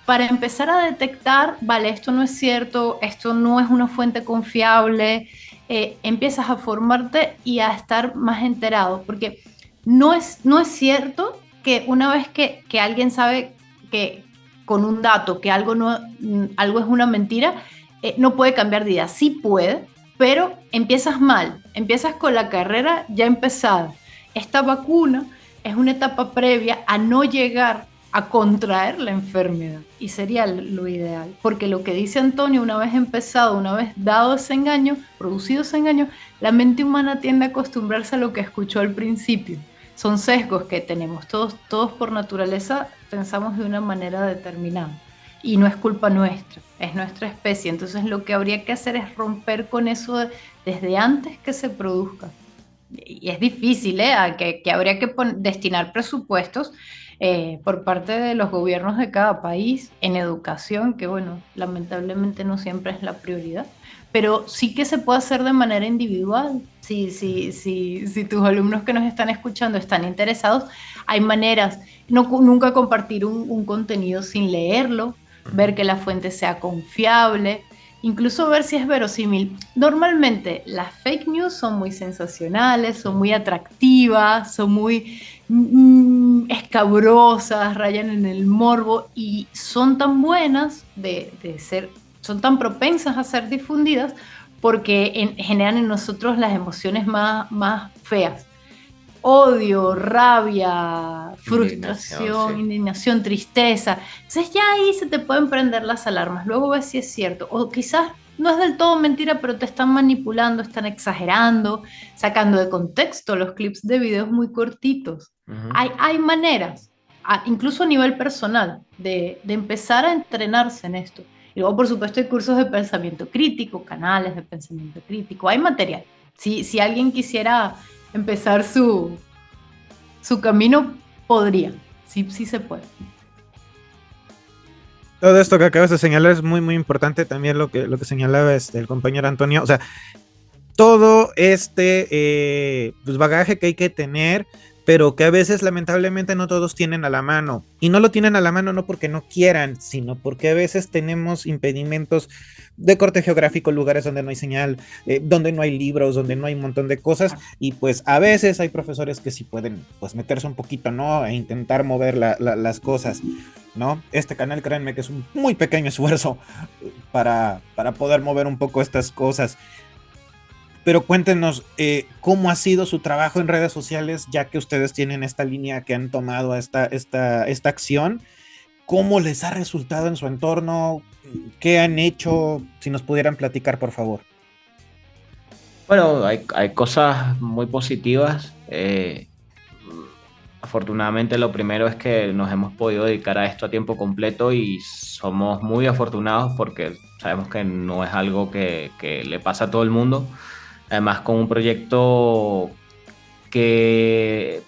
para empezar a detectar, vale, esto no es cierto, esto no es una fuente confiable, empiezas a formarte y a estar más enterado, porque no es cierto que una vez que alguien sabe que con un dato que algo es una mentira, no puede cambiar de idea. Sí puede, pero empiezas mal, empiezas con la carrera ya empezada. Esta vacuna es una etapa previa a no llegar a contraer la enfermedad, y sería lo ideal, porque lo que dice Antonio, una vez empezado, una vez dado ese engaño, producido ese engaño, la mente humana tiende a acostumbrarse a lo que escuchó al principio. Son sesgos que tenemos, todos por naturaleza pensamos de una manera determinada, y no es culpa nuestra, es nuestra especie. Entonces lo que habría que hacer es romper con eso desde antes que se produzca. Y es difícil, que habría que destinar presupuestos por parte de los gobiernos de cada país en educación, que bueno, lamentablemente no siempre es la prioridad, pero sí que se puede hacer de manera individual. Si tus alumnos que nos están escuchando están interesados, hay maneras, nunca compartir un contenido sin leerlo, ver que la fuente sea confiable, incluso ver si es verosímil. Normalmente las fake news son muy sensacionales, son muy atractivas, son muy escabrosas, rayan en el morbo, y son tan buenas son tan propensas a ser difundidas porque generan en nosotros las emociones más feas. Odio, rabia, frustración, indignación, tristeza. Entonces ya ahí se te pueden prender las alarmas. Luego ves si es cierto. O quizás no es del todo mentira, pero te están manipulando, están exagerando, sacando de contexto los clips de videos muy cortitos. Uh-huh. Hay maneras, incluso a nivel personal, de empezar a entrenarse en esto. Y luego, por supuesto, hay cursos de pensamiento crítico, canales de pensamiento crítico. Hay material. Si alguien quisiera empezar su camino, podría. Sí se puede. Todo esto que acabas de señalar es muy, muy importante. También lo que señalaba el compañero Antonio. O sea, todo pues bagaje que hay que tener pero que a veces lamentablemente no todos tienen a la mano. Y no lo tienen a la mano no porque no quieran, sino porque a veces tenemos impedimentos de corte geográfico, lugares donde no hay señal, donde no hay libros, donde no hay un montón de cosas, y pues a veces hay profesores que sí pueden pues meterse un poquito, ¿no? E intentar mover las cosas, ¿no? Este canal, créanme que es un muy pequeño esfuerzo para poder mover un poco estas cosas. Pero cuéntenos cómo ha sido su trabajo en redes sociales, ya que ustedes tienen esta línea que han tomado esta acción. ¿Cómo les ha resultado en su entorno? ¿Qué han hecho? Si nos pudieran platicar, por favor. Bueno, hay cosas muy positivas. Afortunadamente, lo primero es que nos hemos podido dedicar a esto a tiempo completo y somos muy afortunados porque sabemos que no es algo que le pasa a todo el mundo. Además, con un proyecto que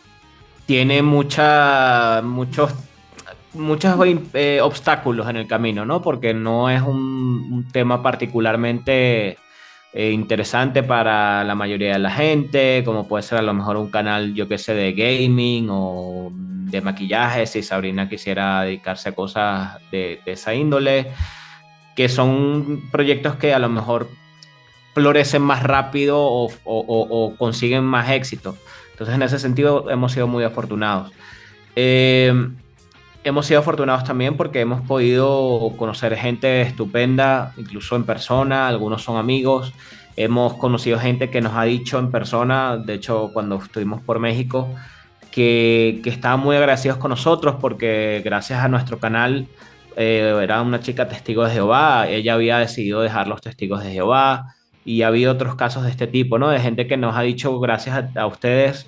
tiene muchos obstáculos en el camino, ¿no? Porque no es un tema particularmente interesante para la mayoría de la gente, como puede ser a lo mejor un canal, yo que sé, de gaming o de maquillaje, si Sabrina quisiera dedicarse a cosas de esa índole, que son proyectos que a lo mejor florecen más rápido o consiguen más éxito. Entonces, en ese sentido, hemos sido muy afortunados. Hemos sido afortunados también porque hemos podido conocer gente estupenda, incluso en persona, algunos son amigos. Hemos conocido gente que nos ha dicho en persona, de hecho, cuando estuvimos por México, que estaban muy agradecidos con nosotros porque gracias a nuestro canal, era una chica testigo de Jehová, ella había decidido dejar los testigos de Jehová. Y ha habido otros casos de este tipo, ¿no? De gente que nos ha dicho, gracias a ustedes,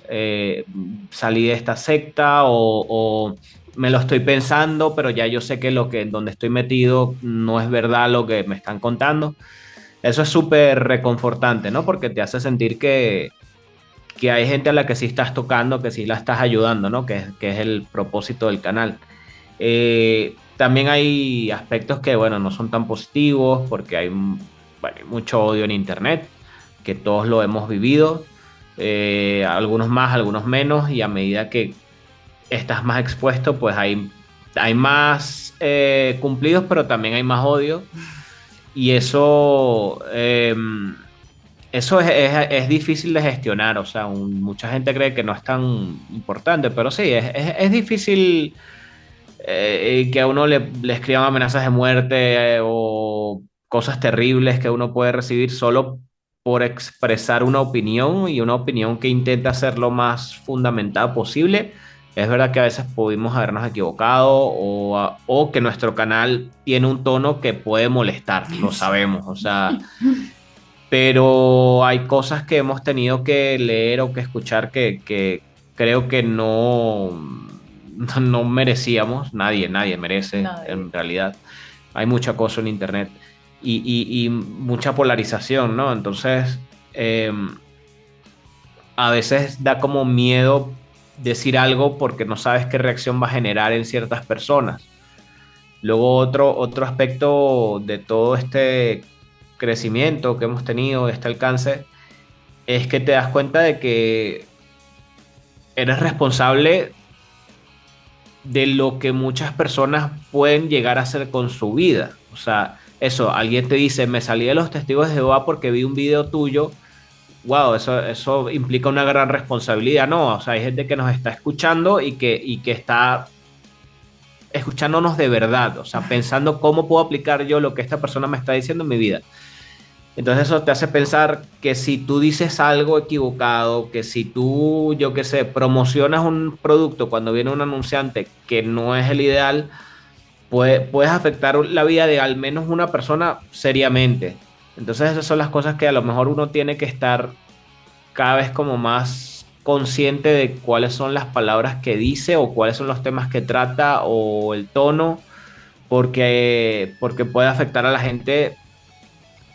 salí de esta secta o me lo estoy pensando, pero ya yo sé que donde estoy metido no es verdad lo que me están contando. Eso es súper reconfortante, ¿no? Porque te hace sentir que hay gente a la que sí estás tocando, que sí la estás ayudando, ¿no? Que es el propósito del canal. También hay aspectos que, bueno, no son tan positivos porque hay mucho odio en internet, que todos lo hemos vivido, algunos más, algunos menos, y a medida que estás más expuesto, pues hay más cumplidos, pero también hay más odio, y eso es difícil de gestionar. O sea, mucha gente cree que no es tan importante, pero sí, es difícil que a uno le escriban amenazas de muerte o cosas terribles que uno puede recibir solo por expresar una opinión, y una opinión que intenta ser lo más fundamentada posible. Es verdad que a veces pudimos habernos equivocado o que nuestro canal tiene un tono que puede molestar, lo sabemos, o sea, pero hay cosas que hemos tenido que leer o que escuchar que creo que no merecíamos. Nadie merece, en realidad. Hay mucho acoso en internet y mucha polarización, ¿no? Entonces, a veces da como miedo decir algo porque no sabes qué reacción va a generar en ciertas personas. Luego, otro aspecto de todo este crecimiento que hemos tenido, este alcance, es que te das cuenta de que eres responsable de lo que muchas personas pueden llegar a hacer con su vida. O sea, eso, alguien te dice, me salí de los testigos de Jehová porque vi un video tuyo. Wow, eso implica una gran responsabilidad, ¿no? O sea, hay gente que nos está escuchando y que está escuchándonos de verdad, o sea, pensando cómo puedo aplicar yo lo que esta persona me está diciendo en mi vida. Entonces eso te hace pensar que si tú dices algo equivocado, que si tú, yo qué sé, promocionas un producto cuando viene un anunciante que no es el ideal, puedes afectar la vida de al menos una persona seriamente. Entonces esas son las cosas que a lo mejor uno tiene que estar cada vez como más consciente de cuáles son las palabras que dice o cuáles son los temas que trata o el tono, porque puede afectar a la gente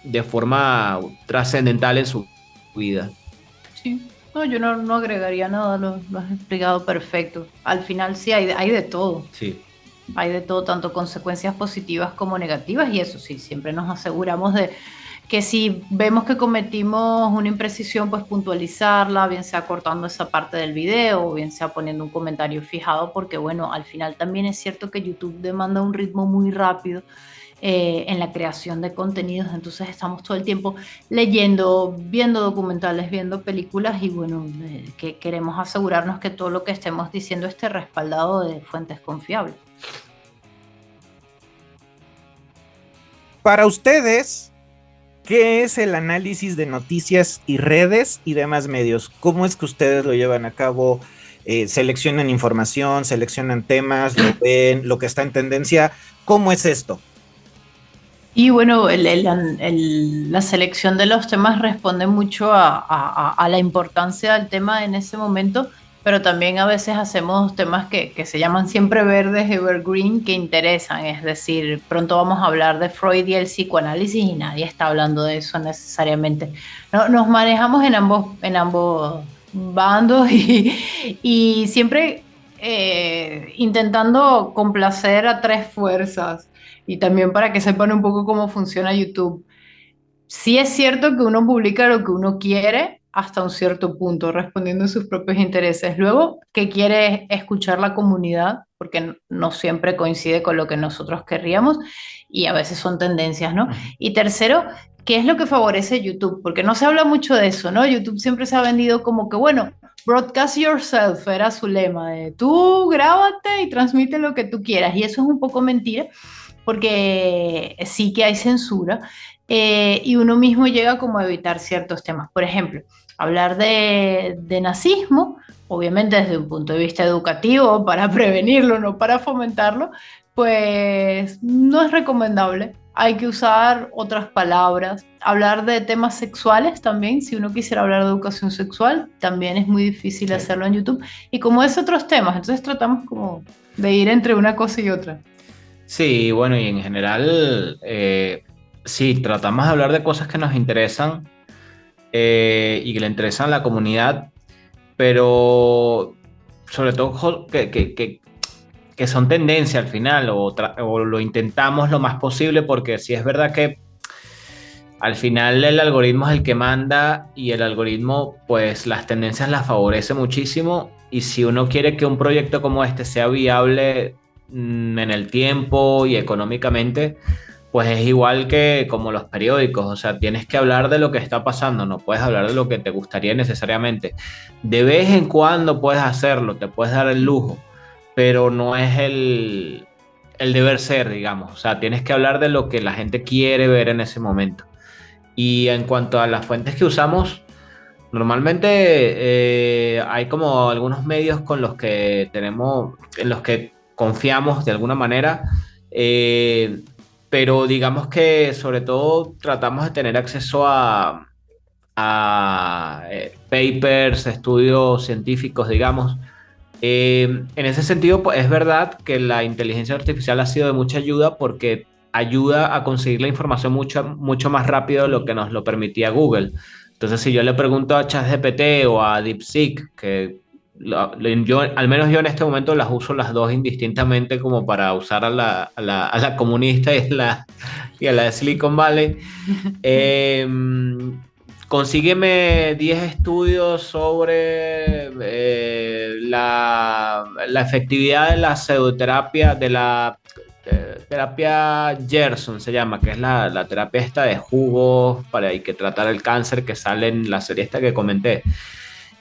de forma trascendental en su vida. Sí, no, yo no agregaría nada, lo has explicado perfecto. Al final sí hay de todo. Sí. Hay de todo, tanto consecuencias positivas como negativas, y eso sí, siempre nos aseguramos de que si vemos que cometimos una imprecisión, pues puntualizarla, bien sea cortando esa parte del video o bien sea poniendo un comentario fijado, porque bueno, al final también es cierto que YouTube demanda un ritmo muy rápido en la creación de contenidos, entonces estamos todo el tiempo leyendo, viendo documentales, viendo películas y bueno, que queremos asegurarnos que todo lo que estemos diciendo esté respaldado de fuentes confiables. Para ustedes, ¿qué es el análisis de noticias y redes y demás medios? ¿Cómo es que ustedes lo llevan a cabo? ¿Seleccionan información, seleccionan temas, lo ven, lo que está en tendencia? ¿Cómo es esto? Y bueno, la selección de los temas responde mucho a la importancia del tema en ese momento, pero también a veces hacemos temas que se llaman siempre verdes, evergreen, que interesan. Es decir, pronto vamos a hablar de Freud y el psicoanálisis y nadie está hablando de eso necesariamente. No, nos manejamos en ambos bandos y siempre intentando complacer a tres fuerzas. Y también para que sepan un poco cómo funciona YouTube. Sí es cierto que uno publica lo que uno quiere hasta un cierto punto, respondiendo a sus propios intereses. Luego, que quiere escuchar la comunidad, porque no siempre coincide con lo que nosotros querríamos y a veces son tendencias, ¿no? Y tercero, ¿qué es lo que favorece YouTube? Porque no se habla mucho de eso, ¿no? YouTube siempre se ha vendido como que, bueno, broadcast yourself era su lema, de tú grábate y transmite lo que tú quieras. Y eso es un poco mentira porque sí que hay censura y uno mismo llega como a evitar ciertos temas. Por ejemplo, hablar de nazismo, obviamente desde un punto de vista educativo, para prevenirlo, no para fomentarlo, pues no es recomendable. Hay que usar otras palabras. Hablar de temas sexuales también, si uno quisiera hablar de educación sexual, también es muy difícil hacerlo en YouTube. Y como es otros temas, entonces tratamos como de ir entre una cosa y otra. Sí, bueno, y en general, sí, tratamos de hablar de cosas que nos interesan y que le interesan a la comunidad, pero sobre todo que son tendencia al final, o lo intentamos lo más posible, porque sí es verdad que al final el algoritmo es el que manda y el algoritmo, pues las tendencias las favorece muchísimo, y si uno quiere que un proyecto como este sea viable en el tiempo y económicamente, pues es igual que como los periódicos, o sea, tienes que hablar de lo que está pasando, no puedes hablar de lo que te gustaría necesariamente. De vez en cuando puedes hacerlo, te puedes dar el lujo, pero no es el deber ser, digamos, o sea, tienes que hablar de lo que la gente quiere ver en ese momento. Y en cuanto a las fuentes que usamos, normalmente hay como algunos medios con los que tenemos, en los que confiamos de alguna manera, pero digamos que sobre todo tratamos de tener acceso a papers, estudios científicos, digamos. En ese sentido, pues, es verdad que la inteligencia artificial ha sido de mucha ayuda porque ayuda a conseguir la información mucho, mucho más rápido de lo que nos lo permitía Google. Entonces, si yo le pregunto a ChatGPT o a DeepSeek, que al menos yo en este momento las uso las dos indistintamente como para usar a la comunista y a la de Silicon Valley, consígueme 10 estudios sobre la efectividad de la pseudoterapia, de la terapia Gerson se llama, que es la terapia esta de jugos para hay que tratar el cáncer que sale en la serie esta que comenté.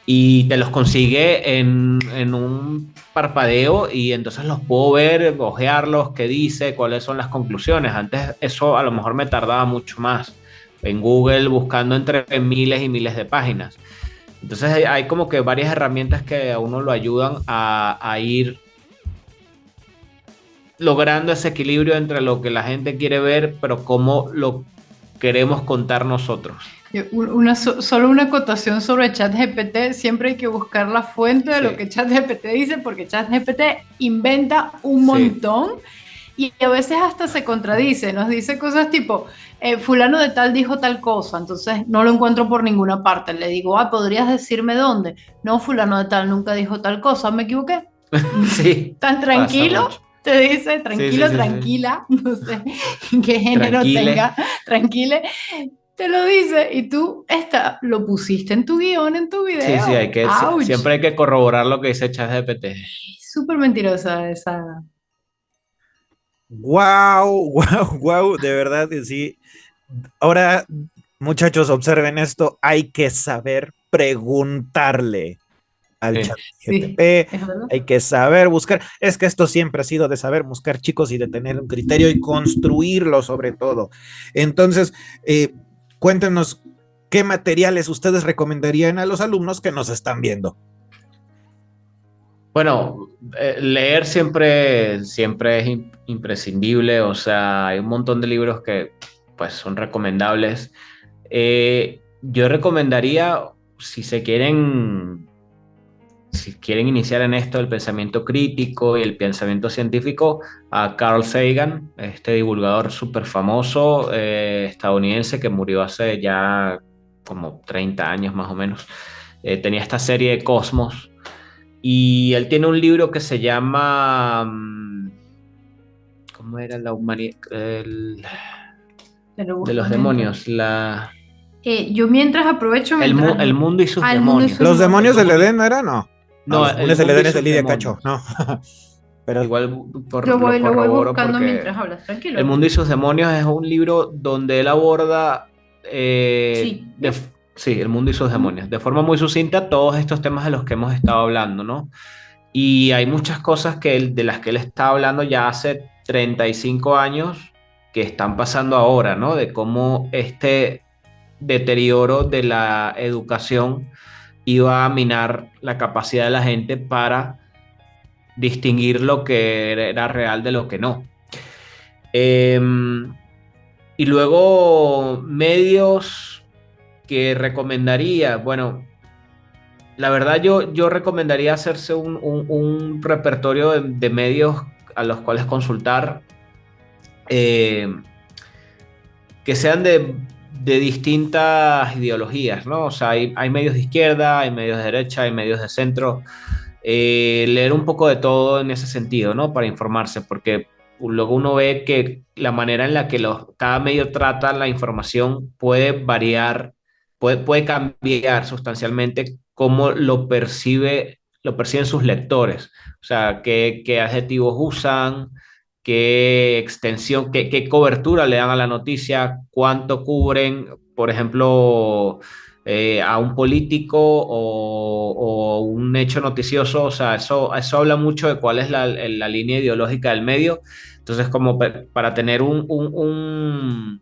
Y te los consigue en un parpadeo y entonces los puedo ver, ojearlos, qué dice, cuáles son las conclusiones. Antes eso a lo mejor me tardaba mucho más en Google buscando entre miles y miles de páginas. Entonces hay como que varias herramientas que a uno lo ayudan a ir logrando ese equilibrio entre lo que la gente quiere ver, pero cómo lo queremos contar nosotros. Solo una acotación sobre ChatGPT, siempre hay que buscar la fuente de lo que ChatGPT dice, porque ChatGPT inventa un montón y a veces hasta se contradice, nos dice cosas tipo, fulano de tal dijo tal cosa, entonces no lo encuentro por ninguna parte, le digo, ¿podrías decirme dónde? No, fulano de tal nunca dijo tal cosa, ¿me equivoqué? Sí. ¿Tan tranquilo? Te dice, tranquilo, tranquila, no sé qué género tenga, tranquile. te lo dice y tú lo pusiste en tu guión, en tu Sí, sí, video. ¡Auch! siempre hay que corroborar lo que dice ChatGPT. Súper mentirosa esa. Wow, wow, wow, de verdad que sí. Ahora, muchachos, observen esto, hay que saber preguntarle al Sí. chat Sí, GTP, es verdad. hay que saber buscar. Es que esto siempre ha sido de saber buscar, chicos, y de tener un criterio y construirlo sobre todo. Entonces, cuéntenos qué materiales ustedes recomendarían a los alumnos que nos están viendo. Bueno, leer siempre es imprescindible, o sea, hay un montón de libros que pues son recomendables. Yo recomendaría, si se quieren, si quieren iniciar en esto el pensamiento crítico y el pensamiento científico, a Carl Sagan, este divulgador súper famoso estadounidense que murió hace ya como 30 años más o menos. Tenía esta serie de Cosmos y él tiene un libro que se llama... ¿Cómo era la humanidad? Te lo De busco los mientras. demonios. Yo mientras aprovecho mientras El no. mundo y sus El mundo y demonios. sus ¿Los demonios del demonios. Edén era? No. No, No, los el demonios del mundo y Edén es de sus Lidia Cacho, demonios. no. Pero Igual Lo lo voy corroboro buscando porque mientras hablas, El tranquilo. mundo y sus demonios es un libro donde él aborda, Sí. sí, el mundo y sus Ujú. demonios, de forma muy sucinta todos estos temas de los que hemos estado hablando, ¿no? Y hay muchas cosas de las que él está hablando ya hace 35 años que están pasando ahora, ¿no? De cómo este deterioro de la educación iba a minar la capacidad de la gente para distinguir lo que era real de lo que no. Y luego medios que recomendaría, bueno, la verdad yo recomendaría hacerse un repertorio de medios a los cuales consultar eh, que sean de distintas ideologías, ¿no? O sea, hay medios de izquierda, hay medios de derecha, hay medios de centro. Leer un poco de todo en ese sentido, ¿no? Para informarse, porque luego uno ve que la manera en la que cada medio trata la información puede variar, puede cambiar sustancialmente cómo lo perciben sus lectores. O sea, qué adjetivos usan, qué extensión, qué cobertura le dan a la noticia, cuánto cubren, por ejemplo, a un político o un hecho noticioso. O sea, eso habla mucho de cuál es la línea ideológica del medio. Entonces, como para tener un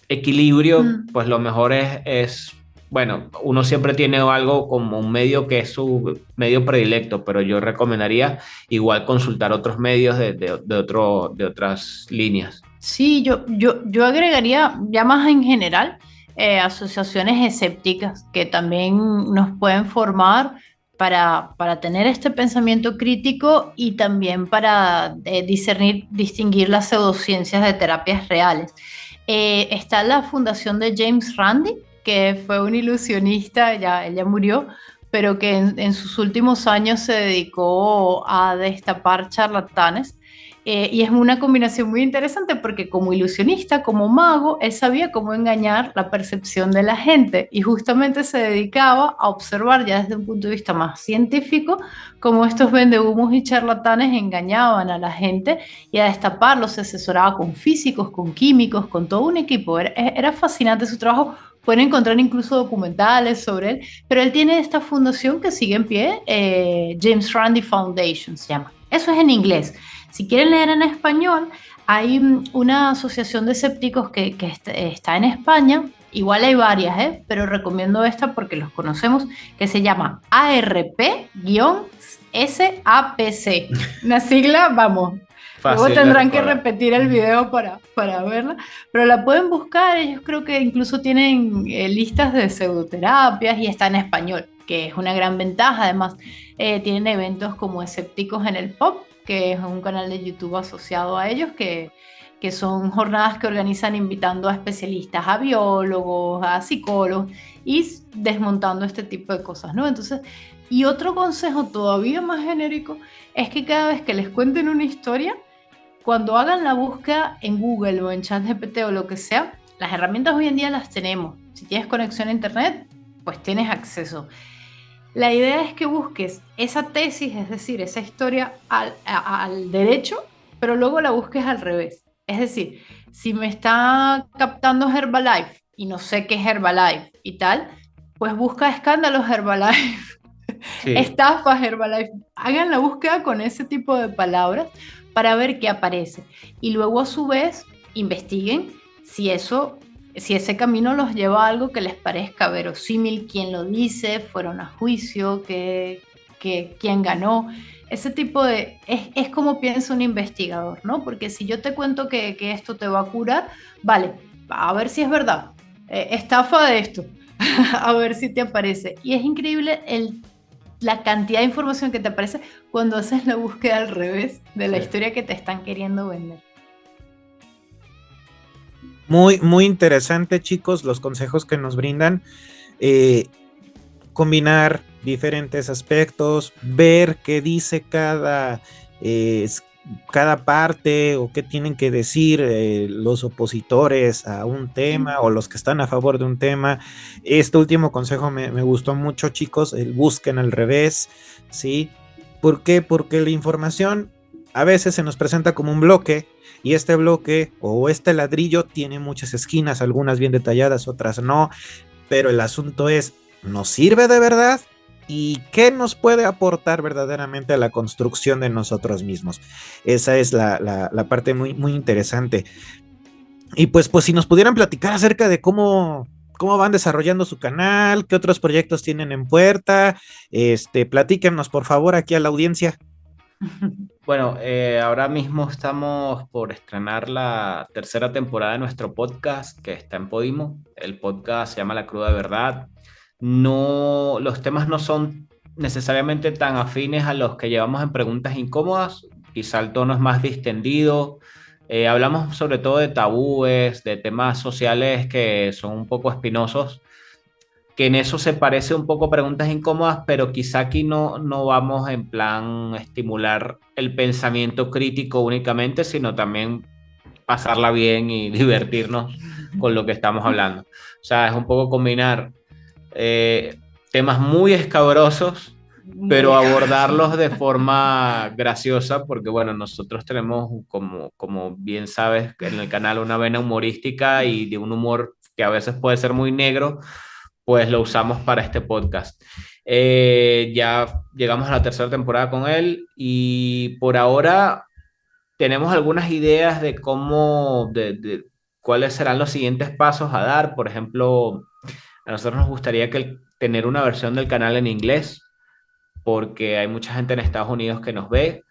equilibrio, Mm. pues lo mejor bueno, uno siempre tiene algo como un medio que es su medio predilecto, pero yo recomendaría igual consultar otros medios de otras líneas. Sí, yo agregaría ya más en general asociaciones escépticas que también nos pueden formar para tener este pensamiento crítico y también para distinguir las pseudociencias de terapias reales. Está la fundación de James Randi, que fue un ilusionista, él ya murió, pero que en sus últimos años se dedicó a destapar charlatanes. Y es una combinación muy interesante porque como ilusionista, como mago, él sabía cómo engañar la percepción de la gente y justamente se dedicaba a observar ya desde un punto de vista más científico cómo estos vendehumos y charlatanes engañaban a la gente y a destaparlos. Se asesoraba con físicos, con químicos, con todo un equipo. Era fascinante su trabajo. Pueden encontrar incluso documentales sobre él, pero él tiene esta fundación que sigue en pie, James Randi Foundation se llama. Eso es en inglés. Si quieren leer en español, hay una asociación de escépticos que está en España. Igual hay varias, pero recomiendo esta porque los conocemos, que se llama ARP-SAPC. Una sigla, vamos. Luego Fácil de tendrán que recordar. repetir el video para verla, pero la pueden buscar. Ellos creo que incluso tienen listas de pseudoterapias y está en español, que es una gran ventaja. Además, tienen eventos como Escépticos en el Pop, que es un canal de YouTube asociado a ellos, que son jornadas que organizan invitando a especialistas, a biólogos, a psicólogos y desmontando este tipo de cosas, ¿no? Entonces, y otro consejo todavía más genérico es que cada vez que les cuenten una historia, cuando hagan la búsqueda en Google o en ChatGPT o lo que sea, las herramientas hoy en día las tenemos. Si tienes conexión a internet, pues tienes acceso. La idea es que busques esa tesis, es decir, esa historia al derecho, pero luego la busques al revés. Es decir, si me está captando Herbalife y no sé qué es Herbalife y tal, pues busca escándalos Herbalife, Sí. estafas Herbalife. Hagan la búsqueda con ese tipo de palabras para ver qué aparece. Y luego a su vez investiguen si ese camino los lleva a algo que les parezca verosímil, quién lo dice, fueron a juicio, quién ganó. Ese tipo de... Es como piensa un investigador, ¿no? Porque si yo te cuento que esto te va a curar, vale, a ver si es verdad. Estafa de esto, a ver si te aparece. Y es increíble la cantidad de información que te aparece cuando haces la búsqueda al revés de la historia que te están queriendo vender. Muy, muy interesante, chicos, los consejos que nos brindan. Combinar diferentes aspectos, ver qué dice cada parte o qué tienen que decir los opositores a un tema o los que están a favor de un tema. Este último consejo me gustó mucho, chicos, el busquen al revés, ¿sí? ¿Por qué? Porque la información a veces se nos presenta como un bloque y este bloque o este ladrillo tiene muchas esquinas, algunas bien detalladas, otras no, pero el asunto es, ¿nos sirve de verdad? ¿Y qué nos puede aportar verdaderamente a la construcción de nosotros mismos? Esa es la parte muy, muy interesante. Y pues si nos pudieran platicar acerca de cómo van desarrollando su canal, qué otros proyectos tienen en puerta, platíquenos por favor aquí a la audiencia. Bueno, ahora mismo estamos por estrenar la tercera temporada de nuestro podcast que está en Podimo. El podcast se llama La Cruda Verdad. No, los temas no son necesariamente tan afines a los que llevamos en Preguntas Incómodas. Quizá el tono es más distendido. Hablamos sobre todo de tabúes, de temas sociales que son un poco espinosos, que en eso se parece un poco a Preguntas Incómodas, pero quizá aquí no vamos en plan estimular el pensamiento crítico únicamente, sino también pasarla bien y divertirnos con lo que estamos hablando. O sea, es un poco combinar temas muy escabrosos, pero abordarlos de forma graciosa, porque bueno, nosotros tenemos, como bien sabes, en el canal una vena humorística y de un humor que a veces puede ser muy negro, pues lo usamos para este podcast. Ya llegamos a la tercera temporada con él y por ahora tenemos algunas ideas de de cuáles serán los siguientes pasos a dar. Por ejemplo, a nosotros nos gustaría tener una versión del canal en inglés, porque hay mucha gente en Estados Unidos que nos ve,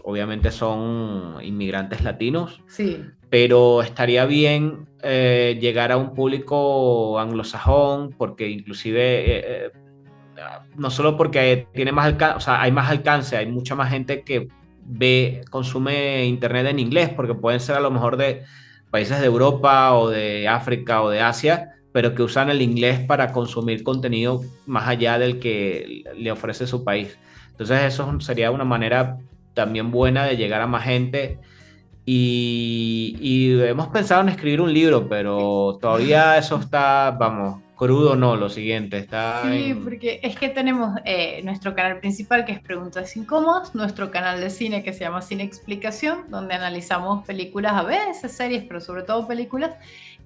obviamente son inmigrantes latinos, Sí. pero estaría bien llegar a un público anglosajón, porque inclusive, no solo porque tiene más alcance, o sea, hay más alcance, hay mucha más gente que consume internet en inglés, porque pueden ser a lo mejor de países de Europa o de África o de Asia, pero que usan el inglés para consumir contenido más allá del que le ofrece su país. Entonces eso sería una manera también buena de llegar a más gente. Y hemos pensado en escribir un libro, pero todavía eso está, vamos, crudo no, lo siguiente, está Sí, en... porque es que tenemos nuestro canal principal que es Preguntas Incómodas, nuestro canal de cine que se llama Cine Explicación, donde analizamos películas, a veces series, pero sobre todo películas,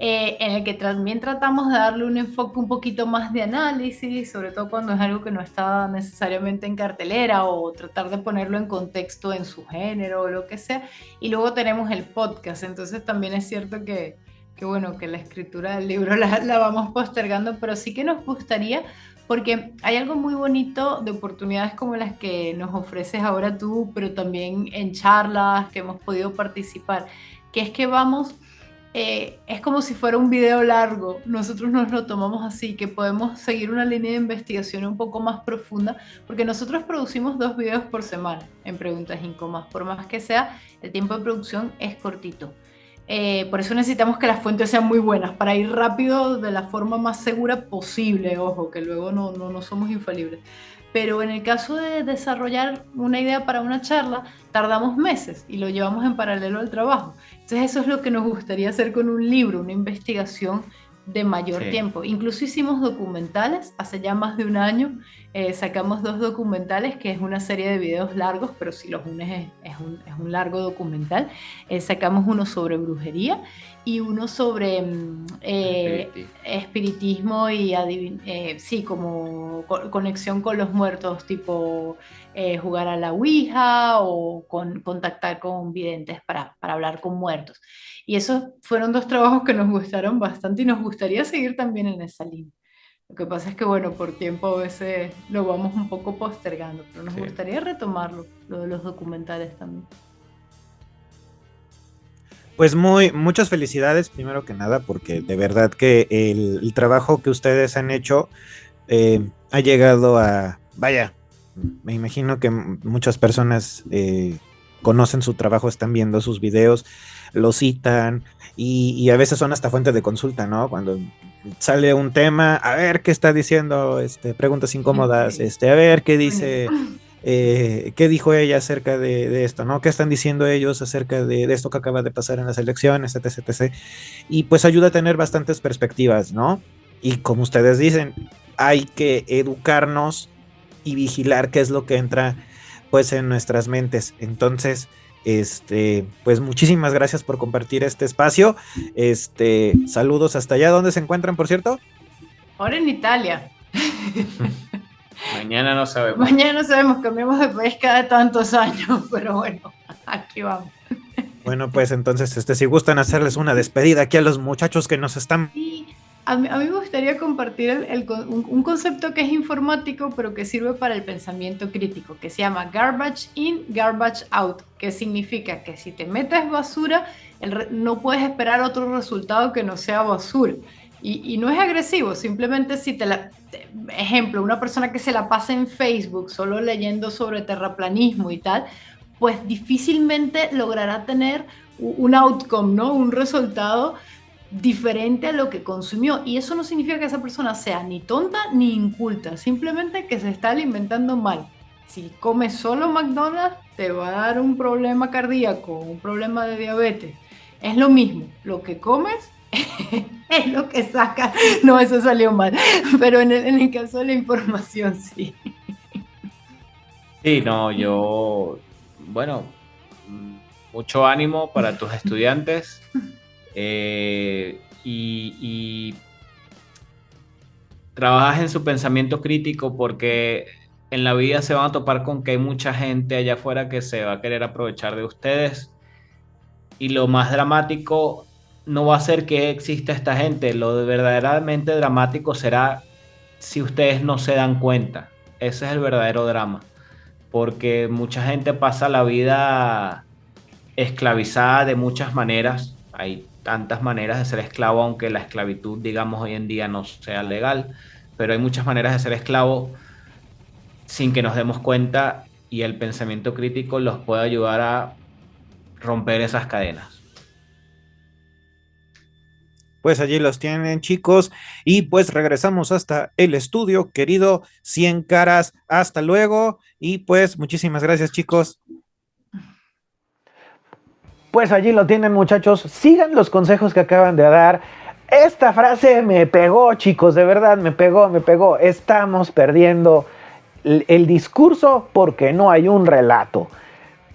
en el que también tratamos de darle un enfoque un poquito más de análisis, sobre todo cuando es algo que no está necesariamente en cartelera, o tratar de ponerlo en contexto en su género o lo que sea. Y luego tenemos el podcast, entonces también es cierto que bueno, que la escritura del libro la vamos postergando, pero sí que nos gustaría, porque hay algo muy bonito de oportunidades como las que nos ofreces ahora tú, pero también en charlas que hemos podido participar, que es que vamos, es como si fuera un video largo, nosotros nos lo tomamos así, que podemos seguir una línea de investigación un poco más profunda, porque nosotros producimos 2 videos por semana en Preguntas Incómodas, por más que sea, el tiempo de producción es cortito. Por eso necesitamos que las fuentes sean muy buenas, para ir rápido de la forma más segura posible, ojo, que luego no somos infalibles. Pero en el caso de desarrollar una idea para una charla, tardamos meses y lo llevamos en paralelo al trabajo. Entonces eso es lo que nos gustaría hacer con un libro, una investigación de mayor tiempo. Incluso hicimos documentales, hace ya más de un año, sacamos 2 documentales, que es una serie de videos largos, pero si los unes es un largo documental. Sacamos uno sobre brujería y uno sobre espiritismo y sí, como conexión con los muertos, tipo jugar a la Ouija o contactar con videntes para hablar con muertos. Y esos fueron 2 trabajos que nos gustaron bastante y nos gustaría seguir también en esa línea. Lo que pasa es que, bueno, por tiempo a veces lo vamos un poco postergando, pero nos gustaría retomarlo, lo de los documentales también. Pues muchas felicidades, primero que nada, porque de verdad que el trabajo que ustedes han hecho ha llegado a, vaya, me imagino que muchas personas conocen su trabajo, están viendo sus videos, lo citan y a veces son hasta fuente de consulta, ¿no? Cuando sale un tema, a ver qué está diciendo, preguntas incómodas, a ver qué dice, qué dijo ella acerca de esto, ¿no? ¿Qué están diciendo ellos acerca de esto que acaba de pasar en las elecciones, etc, etc? Y pues ayuda a tener bastantes perspectivas, ¿no? Y como ustedes dicen, hay que educarnos y vigilar qué es lo que entra pues en nuestras mentes. Entonces, pues muchísimas gracias por compartir este espacio. Saludos hasta allá. ¿Dónde se encuentran, por cierto? Ahora en Italia. Mañana no sabemos. Mañana no sabemos, cambiamos de país cada tantos años, pero bueno, aquí vamos. Bueno, pues entonces, si gustan hacerles una despedida aquí a los muchachos que nos están... Sí, a mí me gustaría compartir un concepto que es informático, pero que sirve para el pensamiento crítico, que se llama garbage in, garbage out, que significa que si te metes basura, no puedes esperar otro resultado que no sea basura. Y no es agresivo, simplemente ejemplo, una persona que se la pasa en Facebook solo leyendo sobre terraplanismo y tal, pues difícilmente logrará tener un outcome, ¿no? Un resultado diferente a lo que consumió. Y eso no significa que esa persona sea ni tonta ni inculta, simplemente que se está alimentando mal. Si comes solo McDonald's, te va a dar un problema cardíaco, un problema de diabetes. Es lo mismo, lo que comes es lo que sacas. No, eso salió mal, pero en el caso de la información, sí. Sí, no, bueno, mucho ánimo para tus estudiantes y trabajas en su pensamiento crítico, porque en la vida se van a topar con que hay mucha gente allá afuera que se va a querer aprovechar de ustedes, y lo más dramático no va a ser que exista esta gente, lo verdaderamente dramático será si ustedes no se dan cuenta. Ese es el verdadero drama, porque mucha gente pasa la vida esclavizada de muchas maneras. Hay tantas maneras de ser esclavo, aunque la esclavitud, digamos, hoy en día no sea legal, pero hay muchas maneras de ser esclavo sin que nos demos cuenta, y el pensamiento crítico los puede ayudar a romper esas cadenas. Pues allí los tienen, chicos, y pues regresamos hasta el estudio, querido 100 Caras. Hasta luego y pues muchísimas gracias, chicos. Pues allí lo tienen, muchachos. Sigan los consejos que acaban de dar. Esta frase me pegó, chicos, de verdad me pegó. Estamos perdiendo el discurso porque no hay un relato.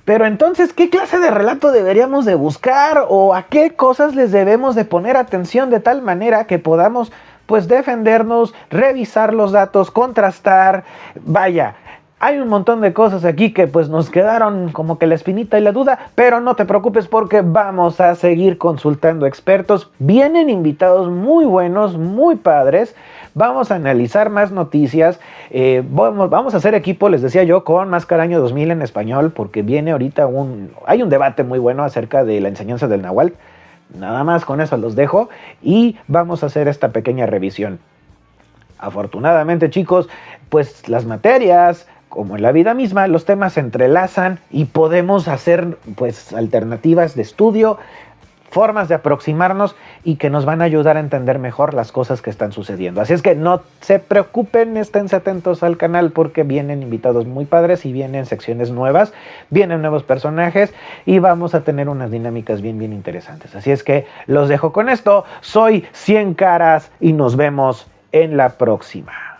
Pero entonces, ¿qué clase de relato deberíamos de buscar o a qué cosas les debemos de poner atención de tal manera que podamos pues defendernos, revisar los datos, contrastar? Vaya, hay un montón de cosas aquí que pues nos quedaron como que la espinita y la duda, pero no te preocupes porque vamos a seguir consultando expertos. Vienen invitados muy buenos, muy padres. Vamos a analizar más noticias. Vamos a hacer equipo, les decía yo, con Máscara Año 2000 en español, porque viene ahorita hay un debate muy bueno acerca de la enseñanza del Nahual. Nada más con eso los dejo y vamos a hacer esta pequeña revisión. Afortunadamente, chicos, pues las materias, como en la vida misma, los temas se entrelazan y podemos hacer pues alternativas de estudio formas de aproximarnos y que nos van a ayudar a entender mejor las cosas que están sucediendo. Así es que no se preocupen, estén atentos al canal porque vienen invitados muy padres y vienen secciones nuevas, vienen nuevos personajes y vamos a tener unas dinámicas bien interesantes. Así es que los dejo con esto. Soy 100 Caras y nos vemos en la próxima.